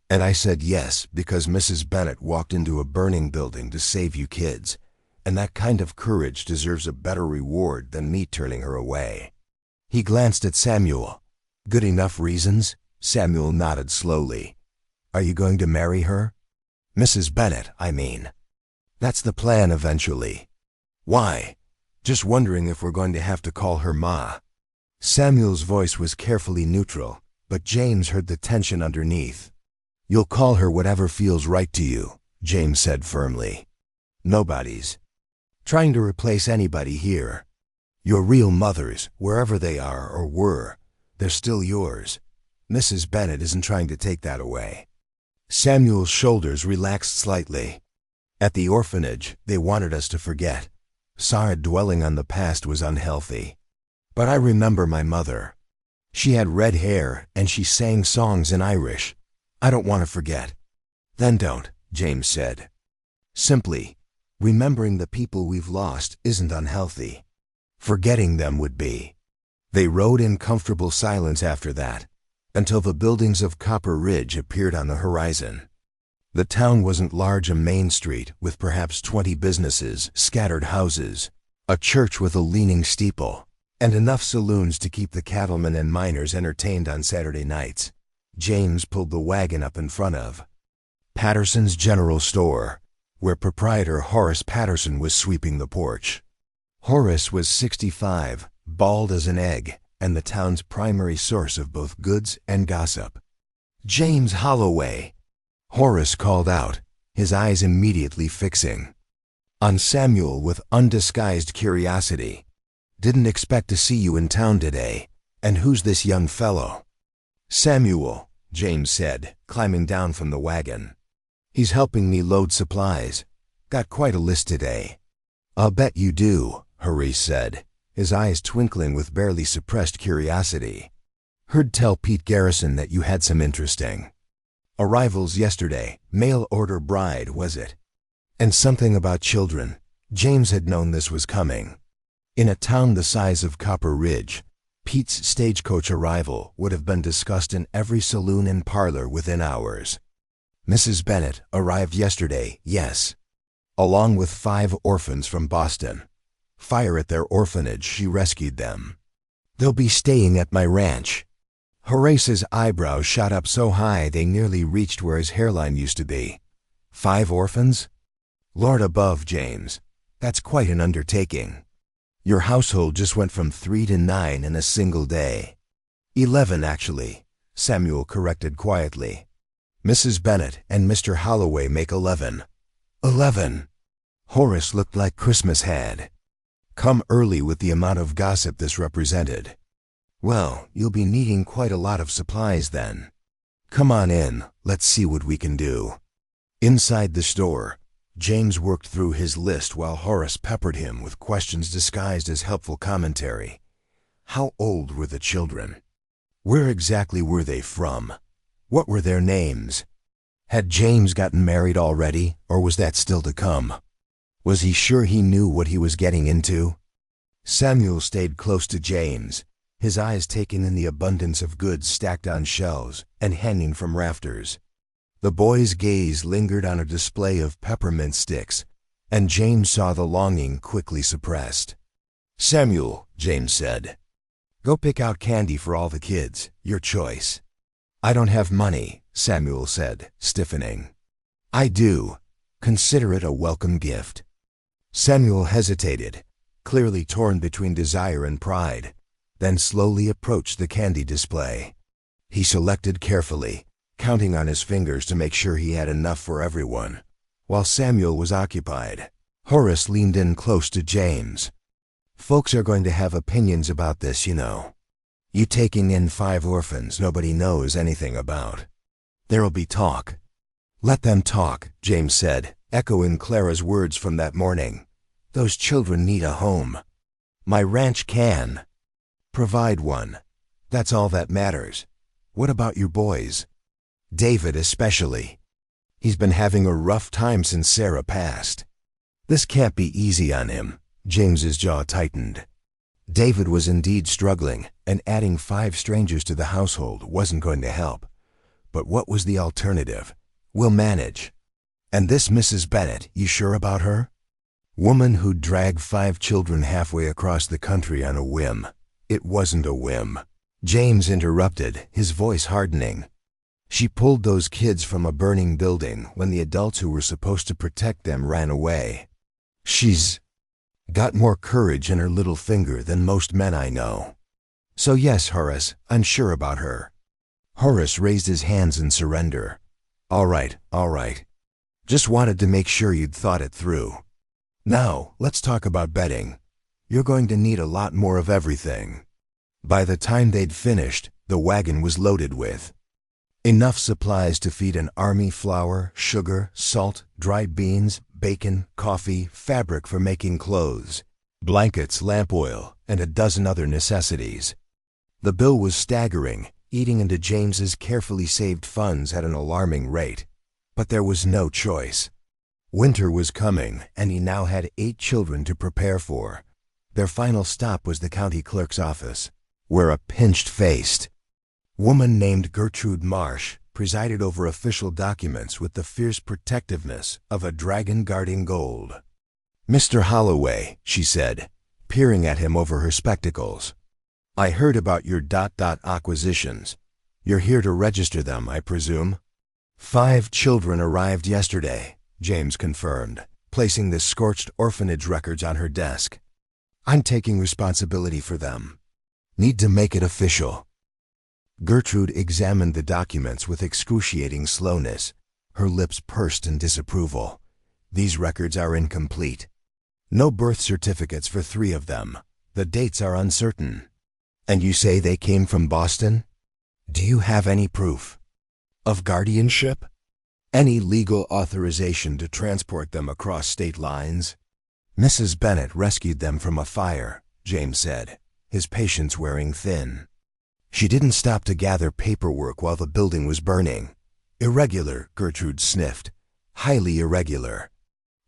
And I said yes because Mrs. Bennett walked into a burning building to save you kids, and that kind of courage deserves a better reward than me turning her away. He glanced at Samuel. Good enough reasons? Samuel nodded slowly. Are you going to marry her? Mrs. Bennett, I mean. That's the plan eventually. Why? Just wondering if we're going to have to call her Ma. Samuel's voice was carefully neutral, but James heard the tension underneath. You'll call her whatever feels right to you, James said firmly. Nobody's trying to replace anybody here. Your real mothers, wherever they are or were, they're still yours. Mrs. Bennett isn't trying to take that away. Samuel's shoulders relaxed slightly. At the orphanage, they wanted us to forget. Sorry, dwelling on the past was unhealthy. But I remember my mother. She had red hair and she sang songs in Irish. I don't want to forget. Then don't, James said. Simply, remembering the people we've lost isn't unhealthy. Forgetting them would be. They rode in comfortable silence after that, until the buildings of Copper Ridge appeared on the horizon. The town wasn't large, a main street with perhaps 20 businesses, scattered houses, a church with a leaning steeple, and enough saloons to keep the cattlemen and miners entertained on Saturday nights. James pulled the wagon up in front of Patterson's General Store, where proprietor Horace Patterson was sweeping the porch. Horace was 65, bald as an egg, and the town's primary source of both goods and gossip. James Holloway, Horace called out, his eyes immediately fixing on Samuel with undisguised curiosity. Didn't expect to see you in town today. And who's this young fellow? Samuel, James said, climbing down from the wagon. He's helping me load supplies. Got quite a list today. I'll bet you do, Horace said, his eyes twinkling with barely suppressed curiosity. Heard tell Pete Garrison that you had some interesting arrivals yesterday. Mail order bride, was it? And something about children. James had known this was coming. In a town the size of Copper Ridge, Pete's stagecoach arrival would have been discussed in every saloon and parlor within hours. Mrs. Bennett arrived yesterday, yes, along with 5 orphans from Boston. Fire at their orphanage, she rescued them. They'll be staying at my ranch. Horace's eyebrows shot up so high they nearly reached where his hairline used to be. 5 orphans? Lord above, James, that's quite an undertaking. Your household just went from 3 to 9 in a single day. 11, actually, Samuel corrected quietly. Mrs. Bennett and Mr. Holloway make 11. 11! Horace looked like Christmas had come early with the amount of gossip this represented. Well, you'll be needing quite a lot of supplies then. Come on in, let's see what we can do. Inside the store, James worked through his list while Horace peppered him with questions disguised as helpful commentary. How old were the children? Where exactly were they from? What were their names? Had James gotten married already, or was that still to come? Was he sure he knew what he was getting into? Samuel stayed close to James, his eyes taking in the abundance of goods stacked on shelves and hanging from rafters. The boy's gaze lingered on a display of peppermint sticks, and James saw the longing quickly suppressed. Samuel, James said, go pick out candy for all the kids, your choice. I don't have money, Samuel said, stiffening. I do. Consider it a welcome gift. Samuel hesitated, clearly torn between desire and pride, then slowly approached the candy display. He selected carefully, counting on his fingers to make sure he had enough for everyone. While Samuel was occupied, Horace leaned in close to James. "Folks are going to have opinions about this, you know. You taking in 5 orphans nobody knows anything about. There'll be talk." "Let them talk," James said, echoing Clara's words from that morning. "Those children need a home. My ranch can provide one. That's all that matters. What about your boys? David especially. He's been having a rough time since Sarah passed. This can't be easy on him." James's jaw tightened. David was indeed struggling, and adding 5 strangers to the household wasn't going to help. But what was the alternative? "We'll manage." "And this Mrs. Bennett, you sure about her?" Woman who'd dragged 5 children halfway across the country on a whim. It wasn't a whim. James interrupted, his voice hardening. "She pulled those kids from a burning building when the adults who were supposed to protect them ran away. She's got more courage in her little finger than most men I know. So yes, Horace, I'm sure about her." Horace raised his hands in surrender. All right. Just wanted to make sure you'd thought it through. Now, let's talk about bedding. You're going to need a lot more of everything." By the time they'd finished, the wagon was loaded with enough supplies to feed an army: flour, sugar, salt, dried beans, bacon, coffee, fabric for making clothes, blankets, lamp oil, and a dozen other necessities. The bill was staggering, eating into James's carefully saved funds at an alarming rate. But there was no choice. Winter was coming, and he now had 8 children to prepare for. Their final stop was the county clerk's office, where a pinched-faced woman named Gertrude Marsh presided over official documents with the fierce protectiveness of a dragon guarding gold. "Mr. Holloway," she said, peering at him over her spectacles, "I heard about your ... acquisitions. You're here to register them, I presume?" 5 children arrived yesterday, James confirmed, placing the scorched orphanage records on her desk. "I'm taking responsibility for them. Need to make it official." Gertrude examined the documents with excruciating slowness, her lips pursed in disapproval. "These records are incomplete. No birth certificates for 3 of them. The dates are uncertain. And you say they came from Boston? Do you have any proof of guardianship? Any legal authorization to transport them across state lines?" "Mrs. Bennett rescued them from a fire," James said, his patience wearing thin. "She didn't stop to gather paperwork while the building was burning. Irregular," Gertrude sniffed. "Highly irregular."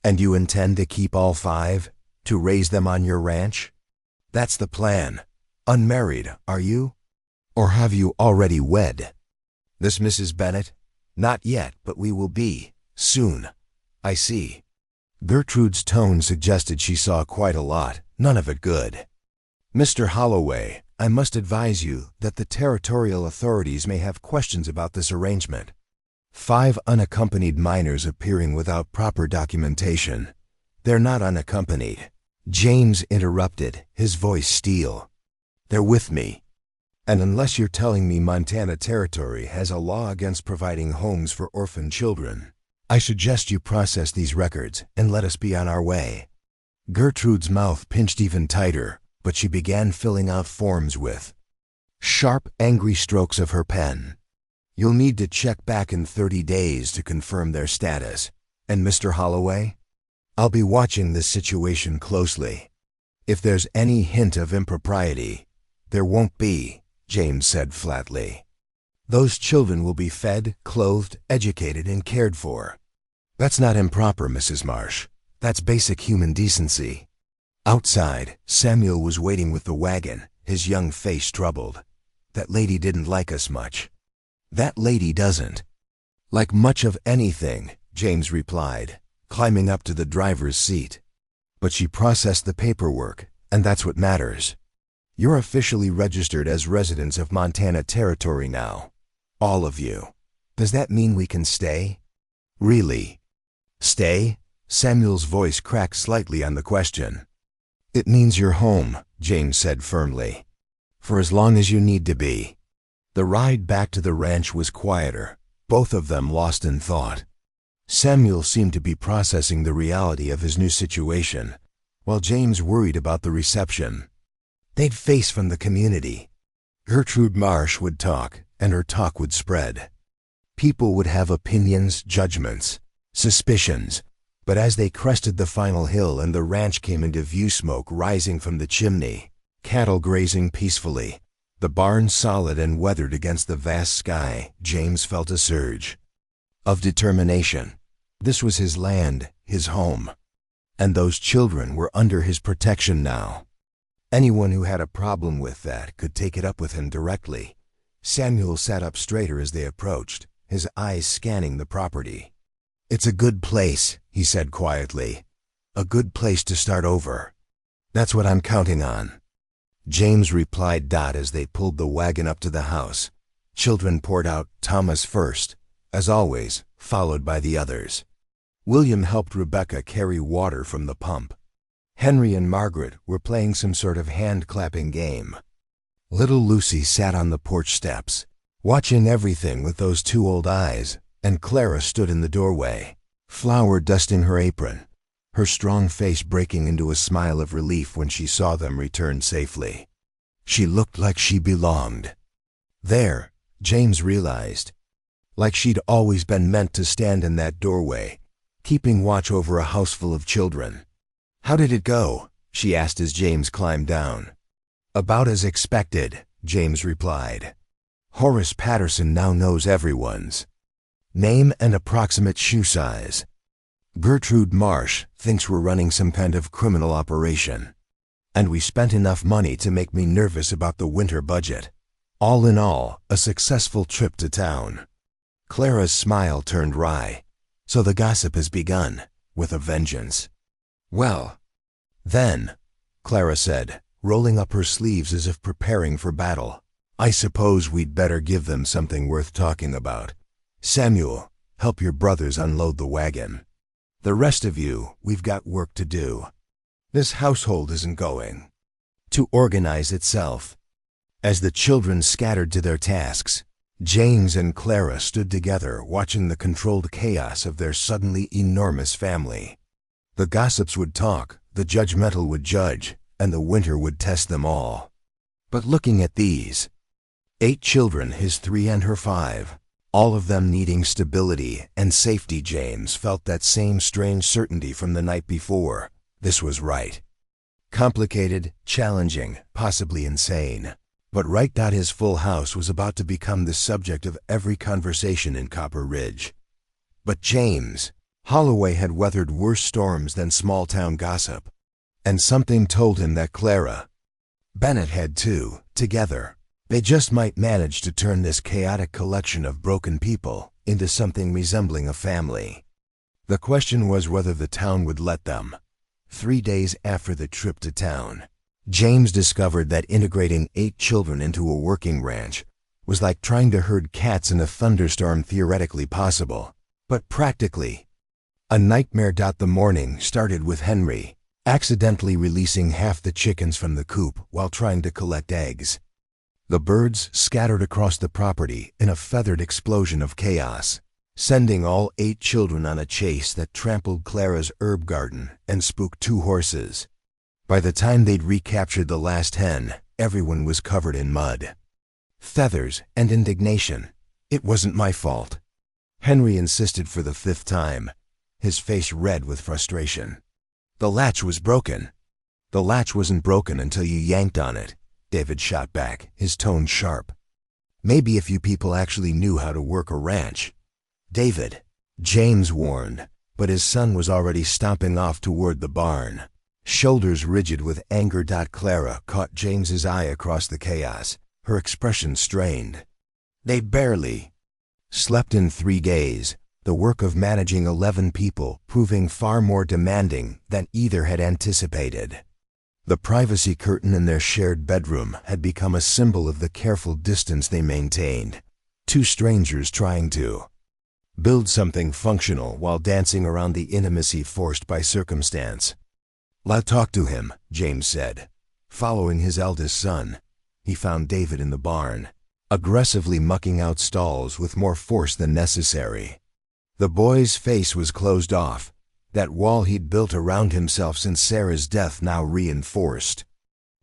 "And you intend to keep all 5? To raise them on your ranch?" "That's the plan. Unmarried, are you? Or have you already wed?" "This Mrs. Bennett? Not yet, but we will be. Soon." "I see." Gertrude's tone suggested she saw quite a lot, none of it good. "Mr. Holloway, I must advise you that the territorial authorities may have questions about this arrangement. 5 unaccompanied minors appearing without proper documentation. They're not unaccompanied." James interrupted, his voice steel. "They're with me. And unless you're telling me Montana Territory has a law against providing homes for orphan children, I suggest you process these records and let us be on our way." Gertrude's mouth pinched even tighter, but she began filling out forms with sharp, angry strokes of her pen. "You'll need to check back in 30 days to confirm their status. And Mr. Holloway, I'll be watching this situation closely. If there's any hint of impropriety—" "There won't be," James said flatly. "Those children will be fed, clothed, educated, and cared for. That's not improper, Mrs. Marsh. That's basic human decency." Outside, Samuel was waiting with the wagon, his young face troubled. "That lady didn't like us much." "That lady doesn't like much of anything," James replied, climbing up to the driver's seat. "But she processed the paperwork, and that's what matters. You're officially registered as residents of Montana Territory now. All of you. Does that mean we can stay?" "Really?" "Stay?" Samuel's voice cracked slightly on the question. "It means you're home," James said firmly. "For as long as you need to be." The ride back to the ranch was quieter, both of them lost in thought. Samuel seemed to be processing the reality of his new situation, while James worried about the reception they'd face from the community. Gertrude Marsh would talk, and her talk would spread. People would have opinions, judgments, suspicions, but as they crested the final hill and the ranch came into view, smoke rising from the chimney, cattle grazing peacefully, the barn solid and weathered against the vast sky, James felt a surge of determination. This was his land, his home, and those children were under his protection now. Anyone who had a problem with that could take it up with him directly. Samuel sat up straighter as they approached, his eyes scanning the property. "It's a good place," he said quietly. "A good place to start over. That's what I'm counting on." James replied as they pulled the wagon up to the house. Children poured out, Thomas first, as always, followed by the others. William helped Rebecca carry water from the pump. Henry and Margaret were playing some sort of hand-clapping game. Little Lucy sat on the porch steps, watching everything with those two old eyes, and Clara stood in the doorway, flour dusting her apron, her strong face breaking into a smile of relief when she saw them return safely. She looked like she belonged. There, James realized, like she'd always been meant to stand in that doorway, keeping watch over a house full of children. "How did it go?" she asked as James climbed down. "About as expected," James replied. "Horace Patterson now knows everyone's name and approximate shoe size. Gertrude Marsh thinks we're running some kind of criminal operation. And we spent enough money to make me nervous about the winter budget. All in all, a successful trip to town." Clara's smile turned wry. "So the gossip has begun, with a vengeance." "Well, then," Clara said, rolling up her sleeves as if preparing for battle, "I suppose we'd better give them something worth talking about. Samuel, help your brothers unload the wagon. The rest of you, we've got work to do. This household isn't going to organize itself." As the children scattered to their tasks, James and Clara stood together watching the controlled chaos of their suddenly enormous family. The gossips would talk, the judgmental would judge, and the winter would test them all. But looking at these 8 children, his 3 and her 5, all of them needing stability and safety, James felt that same strange certainty from the night before. This was right. Complicated, challenging, possibly insane. But right. His full house was about to become the subject of every conversation in Copper Ridge. But James Holloway had weathered worse storms than small-town gossip. And something told him that Clara Bennett had too. Together, they just might manage to turn this chaotic collection of broken people into something resembling a family. The question was whether the town would let them. 3 days after the trip to town, James discovered that integrating 8 children into a working ranch was like trying to herd cats in a thunderstorm. Theoretically possible, but practically a nightmare. The morning started with Henry accidentally releasing half the chickens from the coop while trying to collect eggs. The birds scattered across the property in a feathered explosion of chaos, sending all 8 children on a chase that trampled Clara's herb garden and spooked 2 horses. By the time they'd recaptured the last hen, everyone was covered in mud, feathers, and indignation. "It wasn't my fault," Henry insisted for the 5th time, his face red with frustration. "The latch was broken." "The latch wasn't broken until you yanked on it," David shot back, his tone sharp. "Maybe if you people actually knew how to work a ranch." "David," James warned, but his son was already stomping off toward the barn, shoulders rigid with anger. Clara caught James's eye across the chaos, her expression strained. "They barely slept in 3 days, the work of managing 11 people proving far more demanding than either had anticipated." The privacy curtain in their shared bedroom had become a symbol of the careful distance they maintained. 2 strangers trying to build something functional while dancing around the intimacy forced by circumstance. "I'll talk to him," James said. Following his eldest son, he found David in the barn, aggressively mucking out stalls with more force than necessary. The boy's face was closed off, that wall he'd built around himself since Sarah's death now reinforced.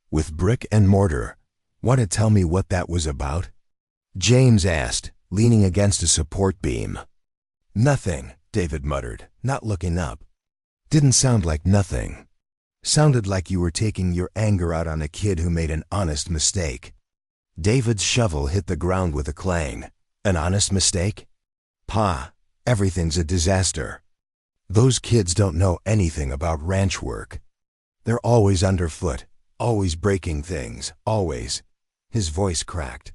"With brick and mortar. Want to tell me what that was about?" James asked, leaning against a support beam. "Nothing," David muttered, not looking up. "Didn't sound like nothing. Sounded like you were taking your anger out on a kid who made an honest mistake." David's shovel hit the ground with a clang. "An honest mistake? Pa, everything's a disaster. Those kids don't know anything about ranch work. They're always underfoot, always breaking things, always." His voice cracked.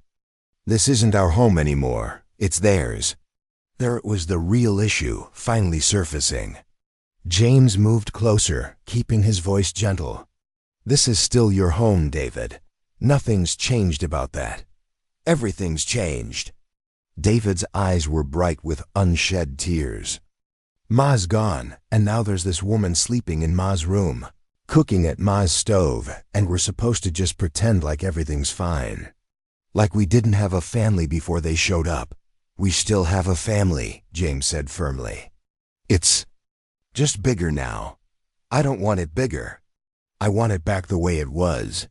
"This isn't our home anymore. It's theirs." There it was, the real issue finally surfacing. James moved closer, keeping his voice gentle. "This is still your home, David. Nothing's changed about that. Everything's changed." David's eyes were bright with unshed tears. "Ma's gone, and now there's this woman sleeping in Ma's room, cooking at Ma's stove, and we're supposed to just pretend like everything's fine. Like we didn't have a family before they showed up. We still have a family," James said firmly. "It's just bigger now. I don't want it bigger. I want it back the way it was."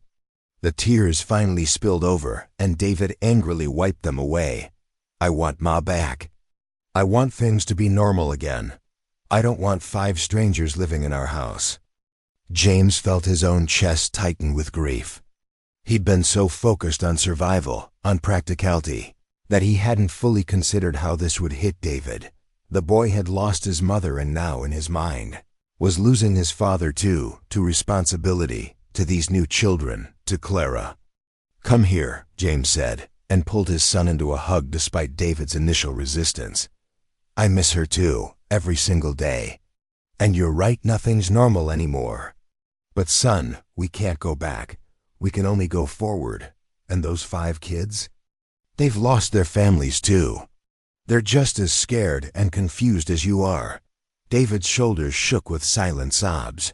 The tears finally spilled over, and David angrily wiped them away. "I want Ma back. I want things to be normal again. I don't want 5 strangers living in our house." James felt his own chest tighten with grief. He'd been so focused on survival, on practicality, that he hadn't fully considered how this would hit David. The boy had lost his mother and now, in his mind, was losing his father too, to responsibility, to these new children, to Clara. "Come here," James said, and pulled his son into a hug despite David's initial resistance. "I miss her too, every single day. And you're right, nothing's normal anymore. But son, we can't go back. We can only go forward. And those 5 kids? They've lost their families too. They're just as scared and confused as you are." David's shoulders shook with silent sobs.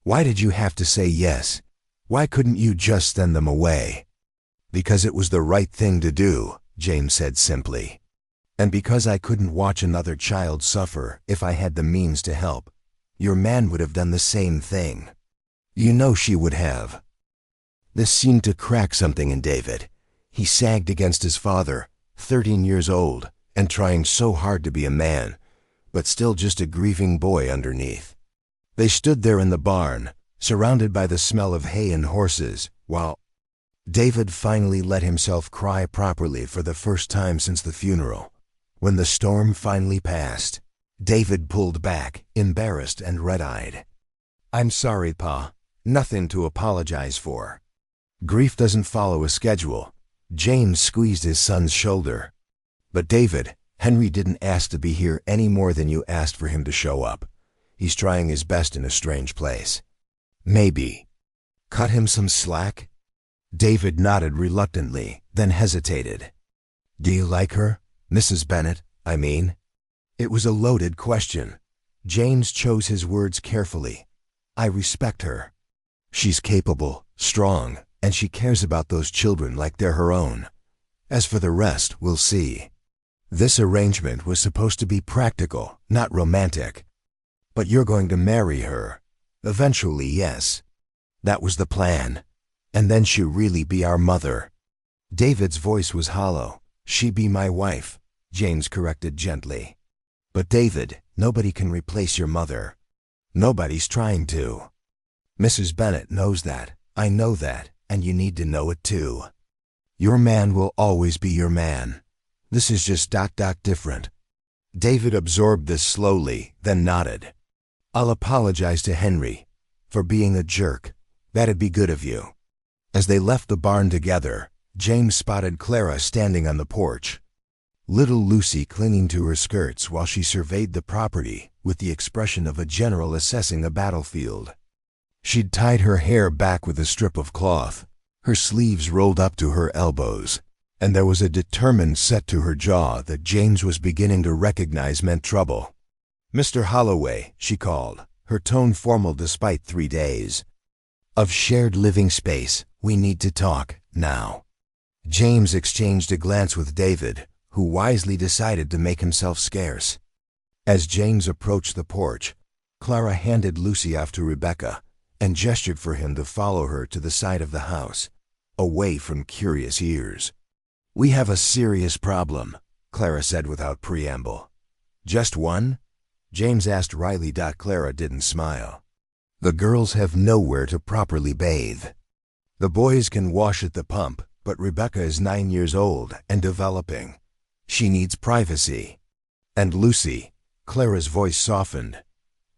"Why did you have to say yes? Why couldn't you just send them away?" "Because it was the right thing to do," James said simply. "And because I couldn't watch another child suffer if I had the means to help. Your man would have done the same thing. You know she would have." This seemed to crack something in David. He sagged against his father, 13 years old, and trying so hard to be a man, but still just a grieving boy underneath. They stood there in the barn, surrounded by the smell of hay and horses, while David finally let himself cry properly for the first time since the funeral. When the storm finally passed, David pulled back, embarrassed and red-eyed. "I'm sorry, Pa. Nothing to apologize for." Grief doesn't follow a schedule. James squeezed his son's shoulder. "But David, Henry didn't ask to be here any more than you asked for him to show up. He's trying his best in a strange place. Maybe cut him some slack?" David nodded reluctantly, then hesitated. "Do you like her? Mrs. Bennett, I mean?" It was a loaded question. James chose his words carefully. "I respect her. She's capable, strong, and she cares about those children like they're her own. As for the rest, we'll see." This arrangement was supposed to be practical, not romantic. "But you're going to marry her." "Eventually, yes. That was the plan. And then she'll really be our mother." David's voice was hollow. "She be my wife," James corrected gently. "But David, nobody can replace your mother. Nobody's trying to. Mrs. Bennett knows that. I know that, and you need to know it too. Your man will always be your man. This is just ... different." David absorbed this slowly, then nodded. "I'll apologize to Henry for being a jerk. That'd be good of you." As they left the barn together, James spotted Clara standing on the porch, little Lucy clinging to her skirts while she surveyed the property with the expression of a general assessing a battlefield. She'd tied her hair back with a strip of cloth, her sleeves rolled up to her elbows, and there was a determined set to her jaw that James was beginning to recognize meant trouble. "Mr. Holloway," she called, her tone formal despite 3 days of shared living space. We need to talk now. James exchanged a glance with David, who wisely decided to make himself scarce. As James approached the porch, Clara handed Lucy off to Rebecca and gestured for him to follow her to the side of the house, away from curious ears. "We have a serious problem," Clara said without preamble. "Just one?" James asked Riley. Clara didn't smile. "The girls have nowhere to properly bathe. The boys can wash at the pump, but Rebecca is 9 years old and developing. She needs privacy. And Lucy," Clara's voice softened,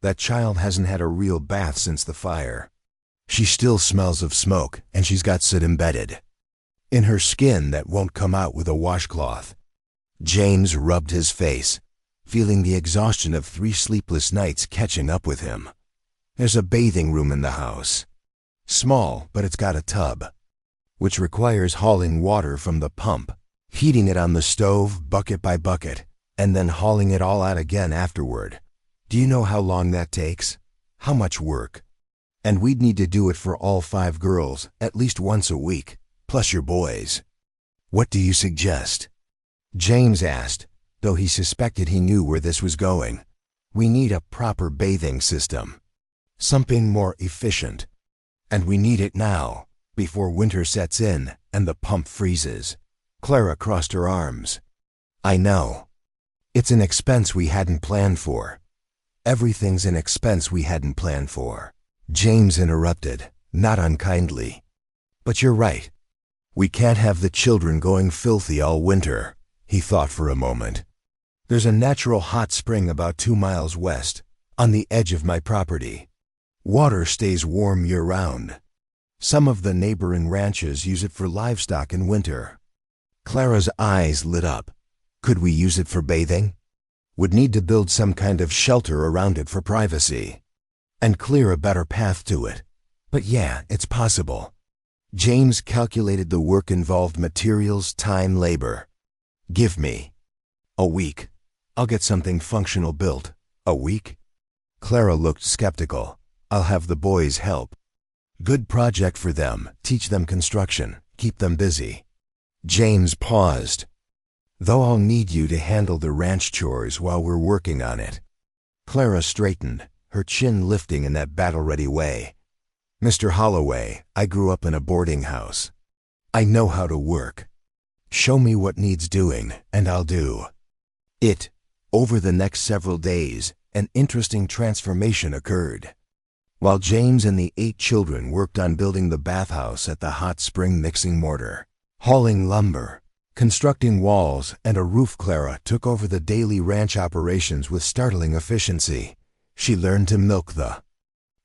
"that child hasn't had a real bath since the fire. She still smells of smoke, and she's got soot embedded in her skin that won't come out with a washcloth." James rubbed his face, feeling the exhaustion of 3 sleepless nights catching up with him. "There's a bathing room in the house. Small, but it's got a tub, which requires hauling water from the pump, heating it on the stove bucket by bucket, and then hauling it all out again afterward. Do you know how long that takes? How much work? And we'd need to do it for all 5 girls at least once a week, plus your boys. What do you suggest?" James asked, though he suspected he knew where this was going. "We need a proper bathing system. Something more efficient. And we need it now, before winter sets in and the pump freezes." Clara crossed her arms. "I know. It's an expense we hadn't planned for." "Everything's an expense we hadn't planned for," James interrupted, not unkindly. "But you're right. We can't have the children going filthy all winter." He thought for a moment. "There's a natural hot spring about 2 miles west, on the edge of my property. Water stays warm year-round. Some of the neighboring ranches use it for livestock in winter." Clara's eyes lit up. "Could we use it for bathing? Would need to build some kind of shelter around it for privacy, and clear a better path to it. But yeah, it's possible." James calculated the work involved: materials, time, labor. "Give me a week. I'll get something functional built." "A week?" Clara looked skeptical. "I'll have the boys help. Good project for them. Teach them construction. Keep them busy." James paused. "Though I'll need you to handle the ranch chores while we're working on it." Clara straightened, her chin lifting in that battle-ready way. "Mr. Holloway, I grew up in a boarding house. I know how to work. Show me what needs doing, and I'll do it." Over the next several days, an interesting transformation occurred. While James and the 8 children worked on building the bathhouse at the hot spring, mixing mortar, hauling lumber, constructing walls, and a roof, Clara took over the daily ranch operations with startling efficiency. She learned to milk the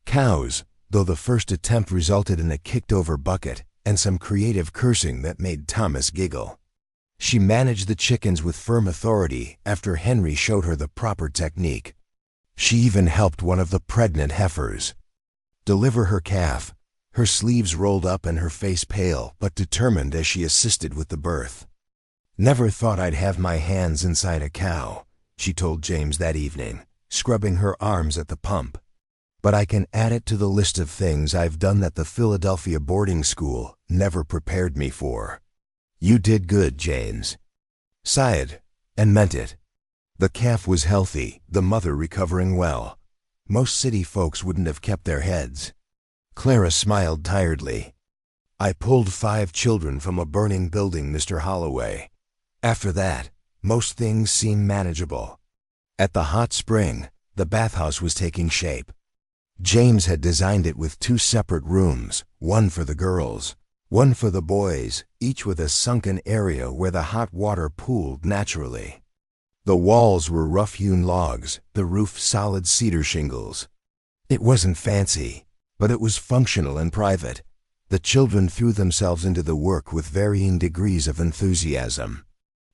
cows, though the first attempt resulted in a kicked-over bucket and some creative cursing that made Thomas giggle. She managed the chickens with firm authority after Henry showed her the proper technique. She even helped one of the pregnant heifers deliver her calf, her sleeves rolled up and her face pale but determined as she assisted with the birth. "Never thought I'd have my hands inside a cow," she told James that evening, scrubbing her arms at the pump. "But I can add it to the list of things I've done that the Philadelphia boarding school never prepared me for." "You did good, James." Sighed, and meant it. The calf was healthy, the mother recovering well. Most city folks wouldn't have kept their heads. Clara smiled tiredly. "I pulled 5 children from a burning building, Mr. Holloway. After that, most things seemed manageable." At the hot spring, the bathhouse was taking shape. James had designed it with 2 separate rooms, one for the girls, one for the boys, each with a sunken area where the hot water pooled naturally. The walls were rough-hewn logs, the roof solid cedar shingles. It wasn't fancy, but it was functional and private. The children threw themselves into the work with varying degrees of enthusiasm.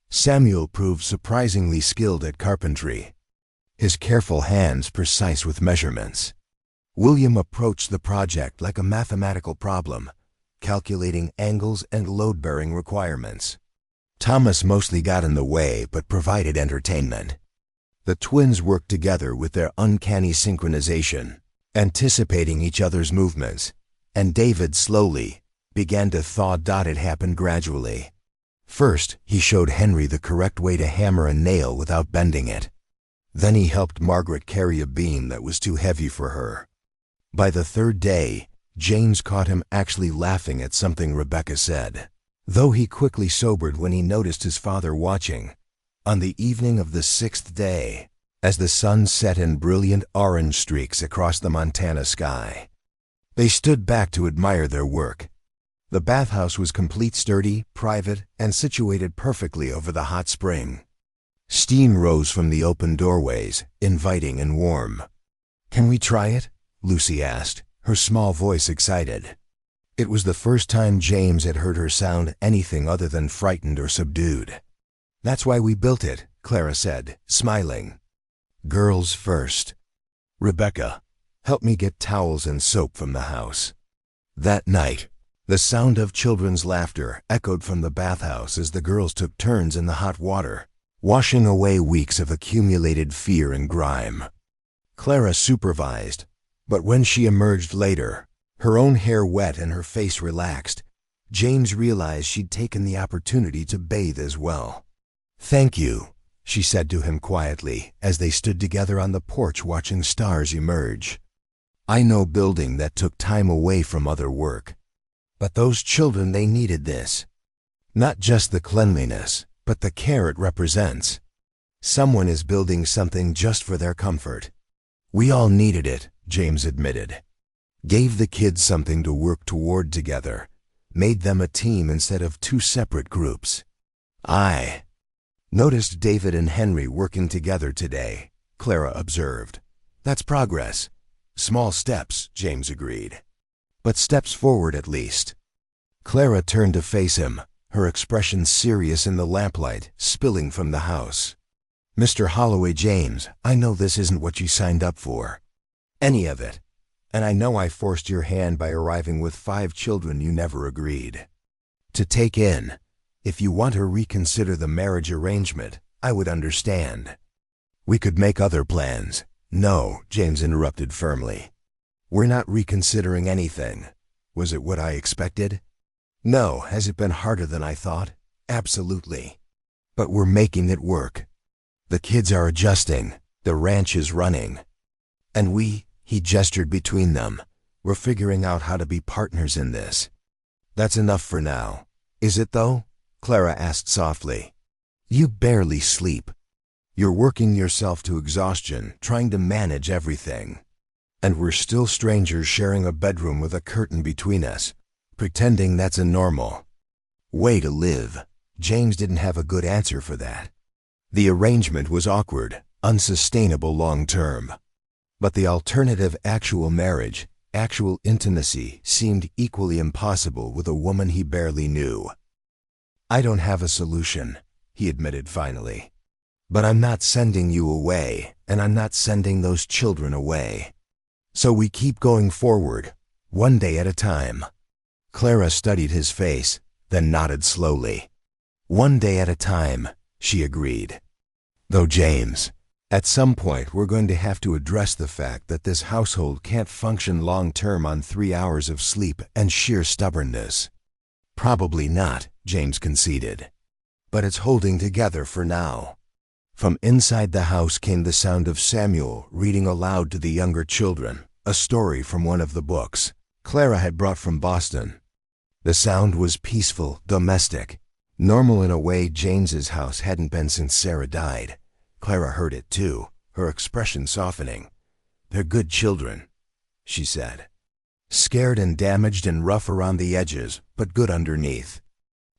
Samuel proved surprisingly skilled at carpentry, his careful hands precise with measurements. William approached the project like a mathematical problem, calculating angles and load-bearing requirements. Thomas mostly got in the way but provided entertainment. The twins worked together with their uncanny synchronization, anticipating each other's movements, and David slowly began to thaw. It happened gradually. First, he showed Henry the correct way to hammer a nail without bending it. Then he helped Margaret carry a beam that was too heavy for her. By the third day, James caught him actually laughing at something Rebecca said, though he quickly sobered when he noticed his father watching. On the evening of the 6th day, as the sun set in brilliant orange streaks across the Montana sky, they stood back to admire their work. The bathhouse was complete, sturdy, private, and situated perfectly over the hot spring. Steam rose from the open doorways, inviting and warm. "Can we try it?" Lucy asked, her small voice excited. It was the first time James had heard her sound anything other than frightened or subdued. "That's why we built it," Clara said, smiling. "Girls first. Rebecca, help me get towels and soap from the house." That night, the sound of children's laughter echoed from the bathhouse as the girls took turns in the hot water, washing away weeks of accumulated fear and grime. Clara supervised, but when she emerged later, her own hair wet and her face relaxed, James realized she'd taken the opportunity to bathe as well. "Thank you," she said to him quietly as they stood together on the porch watching stars emerge. "I know building that took time away from other work. But those children, they needed this. Not just the cleanliness, but the care it represents. Someone is building something just for their comfort." "We all needed it," James admitted. "Gave the kids something to work toward together. Made them a team instead of two separate groups." "I noticed David and Henry working together today," Clara observed. "That's progress." "Small steps," James agreed. "But steps forward at least." Clara turned to face him, her expression serious in the lamplight spilling from the house. "Mr. Holloway, James, I know this isn't what you signed up for. Any of it. And I know I forced your hand by arriving with 5 children you never agreed to take in. If you want to reconsider the marriage arrangement, I would understand. We could make other plans." "No," James interrupted firmly. "We're not reconsidering anything. Was it what I expected?" "No." "Has it been harder than I thought?" "Absolutely. But we're making it work. The kids are adjusting. The ranch is running. And we," he gestured between them, "we're figuring out how to be partners in this." "That's enough for now." "Is it though?" Clara asked softly. "You barely sleep. You're working yourself to exhaustion, trying to manage everything. And we're still strangers sharing a bedroom with a curtain between us, pretending that's a normal way to live." James didn't have a good answer for that. The arrangement was awkward, unsustainable long term. But the alternative, actual marriage, actual intimacy, seemed equally impossible with a woman he barely knew. "I don't have a solution," he admitted finally. "But I'm not sending you away, and I'm not sending those children away. So we keep going forward, one day at a time." Clara studied his face, then nodded slowly. "One day at a time," she agreed. "Though, James, at some point we're going to have to address the fact that this household can't function long-term on 3 hours of sleep and sheer stubbornness." "Probably not," James conceded. "But it's holding together for now." From inside the house came the sound of Samuel reading aloud to the younger children, a story from one of the books Clara had brought from Boston. The sound was peaceful, domestic, normal in a way James's house hadn't been since Sarah died. Clara heard it too, her expression softening. "They're good children," she said. "Scared and damaged and rough around the edges, but good underneath.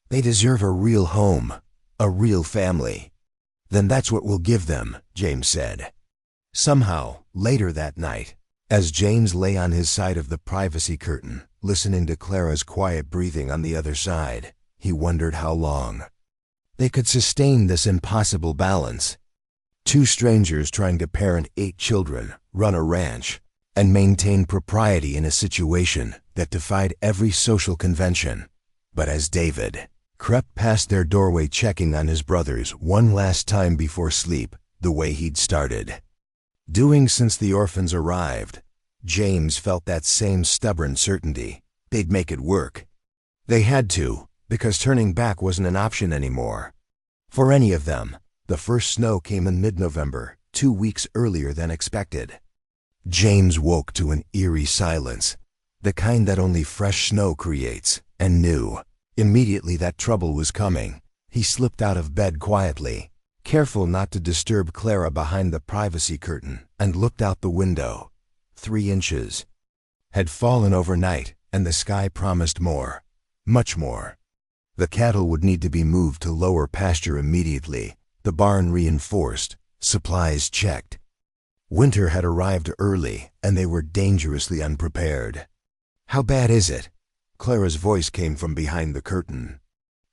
They deserve a real home, a real family." "Then that's what we'll give them," James said. Somehow, later that night, as James lay on his side of the privacy curtain, listening to Clara's quiet breathing on the other side, he wondered how long they could sustain this impossible balance. 2 strangers trying to parent 8 children, run a ranch, and maintain propriety in a situation that defied every social convention. But as David crept past their doorway checking on his brothers one last time before sleep, the way he'd started doing since the orphans arrived, James felt that same stubborn certainty. They'd make it work. They had to, because turning back wasn't an option anymore. For any of them, the first snow came in mid-November, 2 weeks earlier than expected. James woke to an eerie silence, the kind that only fresh snow creates, and knew immediately that trouble was coming. He slipped out of bed quietly, careful not to disturb Clara behind the privacy curtain, and looked out the window. 3 inches had fallen overnight, and the sky promised more, much more. The cattle would need to be moved to lower pasture immediately, the barn reinforced, supplies checked. Winter had arrived early, and they were dangerously unprepared. "How bad is it?" Clara's voice came from behind the curtain.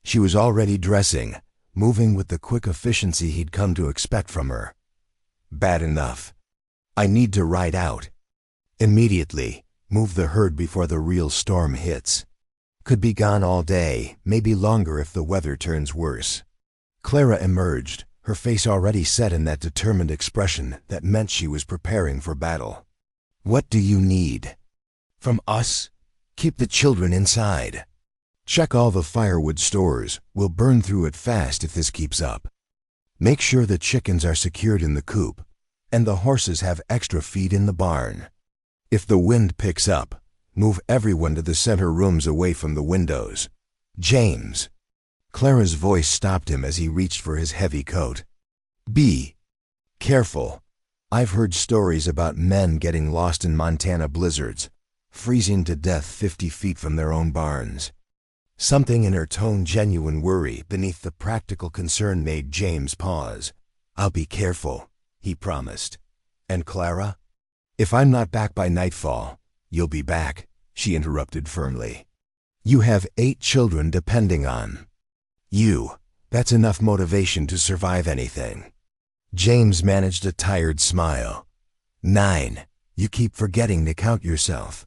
She was already dressing, moving with the quick efficiency he'd come to expect from her. "Bad enough. I need to ride out. Immediately, move the herd before the real storm hits. Could be gone all day, maybe longer if the weather turns worse." Clara emerged, her face already set in that determined expression that meant she was preparing for battle. "What do you need?" "From us? Keep the children inside. Check all the firewood stores. We'll burn through it fast if this keeps up. Make sure the chickens are secured in the coop, and the horses have extra feed in the barn. If the wind picks up, move everyone to the center rooms away from the windows. James." Clara's voice stopped him as he reached for his heavy coat. "Be careful. I've heard stories about men getting lost in Montana blizzards, freezing to death 50 feet from their own barns." Something in her tone, genuine worry beneath the practical concern, made James pause. "I'll be careful," he promised. "And Clara?" "If I'm not back by nightfall, you'll be back," she interrupted firmly. "You have 8 children depending on you. That's enough motivation to survive anything." James managed a tired smile. 9. You keep forgetting to count yourself."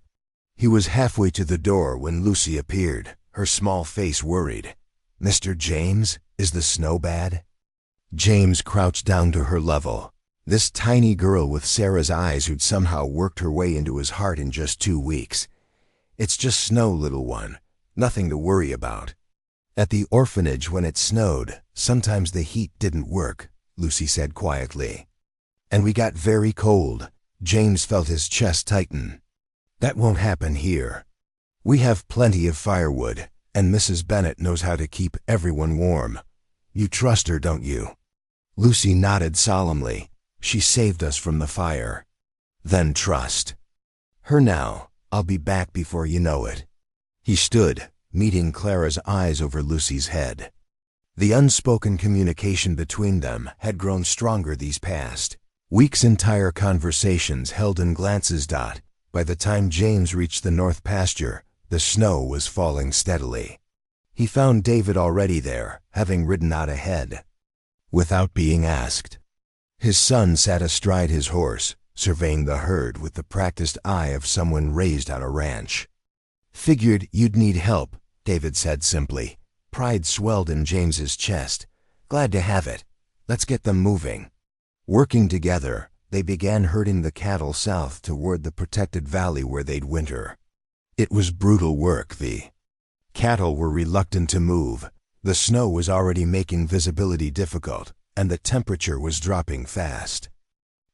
He was halfway to the door when Lucy appeared, her small face worried. "Mr. James, is the snow bad?" James crouched down to her level. This tiny girl with Sarah's eyes who'd somehow worked her way into his heart in just 2 weeks. "It's just snow, little one. Nothing to worry about." "At the orphanage when it snowed, sometimes the heat didn't work," Lucy said quietly. "And we got very cold." James felt his chest tighten. "That won't happen here. We have plenty of firewood, and Mrs. Bennett knows how to keep everyone warm. You trust her, don't you?" Lucy nodded solemnly. "She saved us from the fire." "Then trust her now. I'll be back before you know it." He stood, meeting Clara's eyes over Lucy's head. The unspoken communication between them had grown stronger these past weeks. Entire conversations held in glances. By the time James reached the north pasture, the snow was falling steadily. He found David already there, having ridden out ahead. Without being asked, his son sat astride his horse, surveying the herd with the practiced eye of someone raised on a ranch. "Figured you'd need help," David said simply. Pride swelled in James's chest. "Glad to have it. Let's get them moving." Working together, they began herding the cattle south toward the protected valley where they'd winter. It was brutal work. The cattle were reluctant to move. The snow was already making visibility difficult, and the temperature was dropping fast.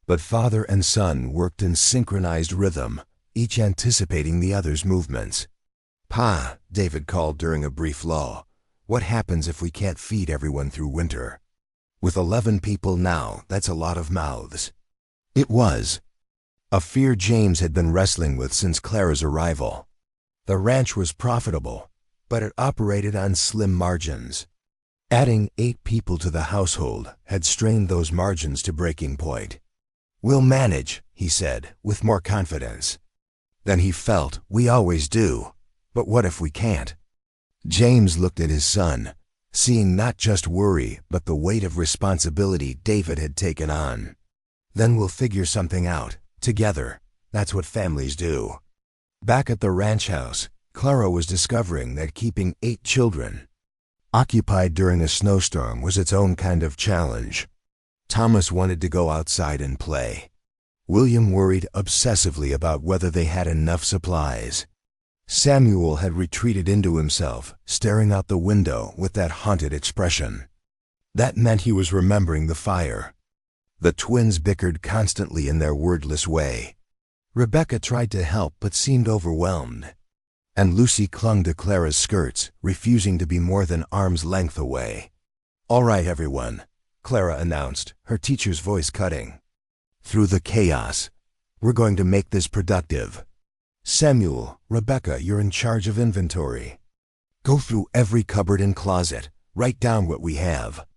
But father and son worked in synchronized rhythm, each anticipating the other's movements. "Pa," David called during a brief lull, "what happens if we can't feed everyone through winter?" With 11 people now, that's a lot of mouths. It was a fear James had been wrestling with since Clara's arrival. The ranch was profitable, but it operated on slim margins. Adding 8 people to the household had strained those margins to breaking point. "We'll manage," he said, with more confidence. Then he felt, "We always do. But what if we can't?" James looked at his son, seeing not just worry, but the weight of responsibility David had taken on. "Then we'll figure something out, together. That's what families do." Back at the ranch house, Clara was discovering that keeping 8 children occupied during a snowstorm was its own kind of challenge. Thomas wanted to go outside and play. William worried obsessively about whether they had enough supplies. Samuel had retreated into himself, staring out the window with that haunted expression. That meant he was remembering the fire. The twins bickered constantly in their wordless way. Rebecca tried to help but seemed overwhelmed. And Lucy clung to Clara's skirts, refusing to be more than arm's length away. "All right, everyone," Clara announced, her teacher's voice cutting through the chaos. "We're going to make this productive. Samuel, Rebecca, you're in charge of inventory. Go through every cupboard and closet. Write down what we have.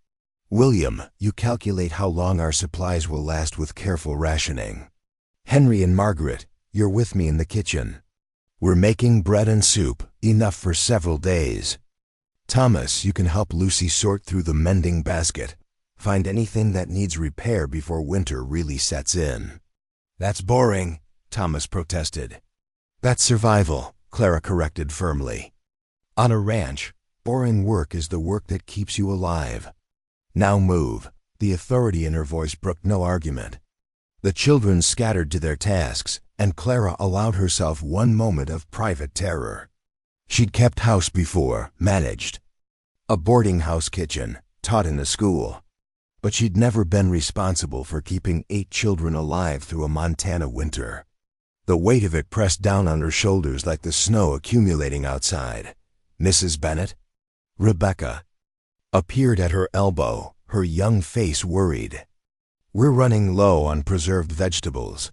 William, you calculate how long our supplies will last with careful rationing. Henry and Margaret, you're with me in the kitchen. We're making bread and soup, enough for several days. Thomas, you can help Lucy sort through the mending basket. Find anything that needs repair before winter really sets in." "That's boring," Thomas protested. "That's survival," Clara corrected firmly. "On a ranch, boring work is the work that keeps you alive. Now move." The authority in her voice brooked no argument. The children scattered to their tasks, and Clara allowed herself one moment of private terror. She'd kept house before, managed a boarding house kitchen, taught in a school. But she'd never been responsible for keeping 8 children alive through a Montana winter. The weight of it pressed down on her shoulders like the snow accumulating outside. Mrs. Bennet, Rebecca, appeared at her elbow, her young face worried. "We're running low on preserved vegetables,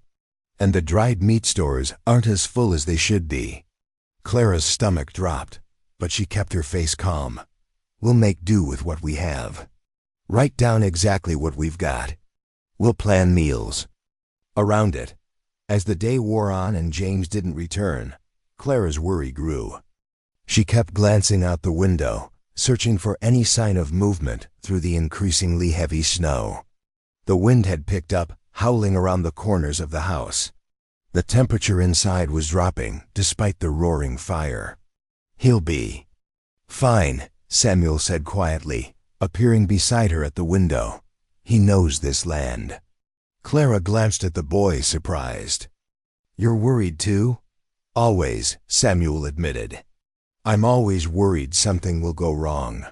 and the dried meat stores aren't as full as they should be." Clara's stomach dropped, but she kept her face calm. "We'll make do with what we have. Write down exactly what we've got. We'll plan meals around it." As the day wore on and James didn't return, Clara's worry grew. She kept glancing out the window, searching for any sign of movement through the increasingly heavy snow. The wind had picked up, howling around the corners of the house. The temperature inside was dropping, despite the roaring fire. "He'll be fine," Samuel said quietly, appearing beside her at the window. "He knows this land." Clara glanced at the boy, surprised. "You're worried too?" "Always," Samuel admitted. "I'm always worried something will go wrong.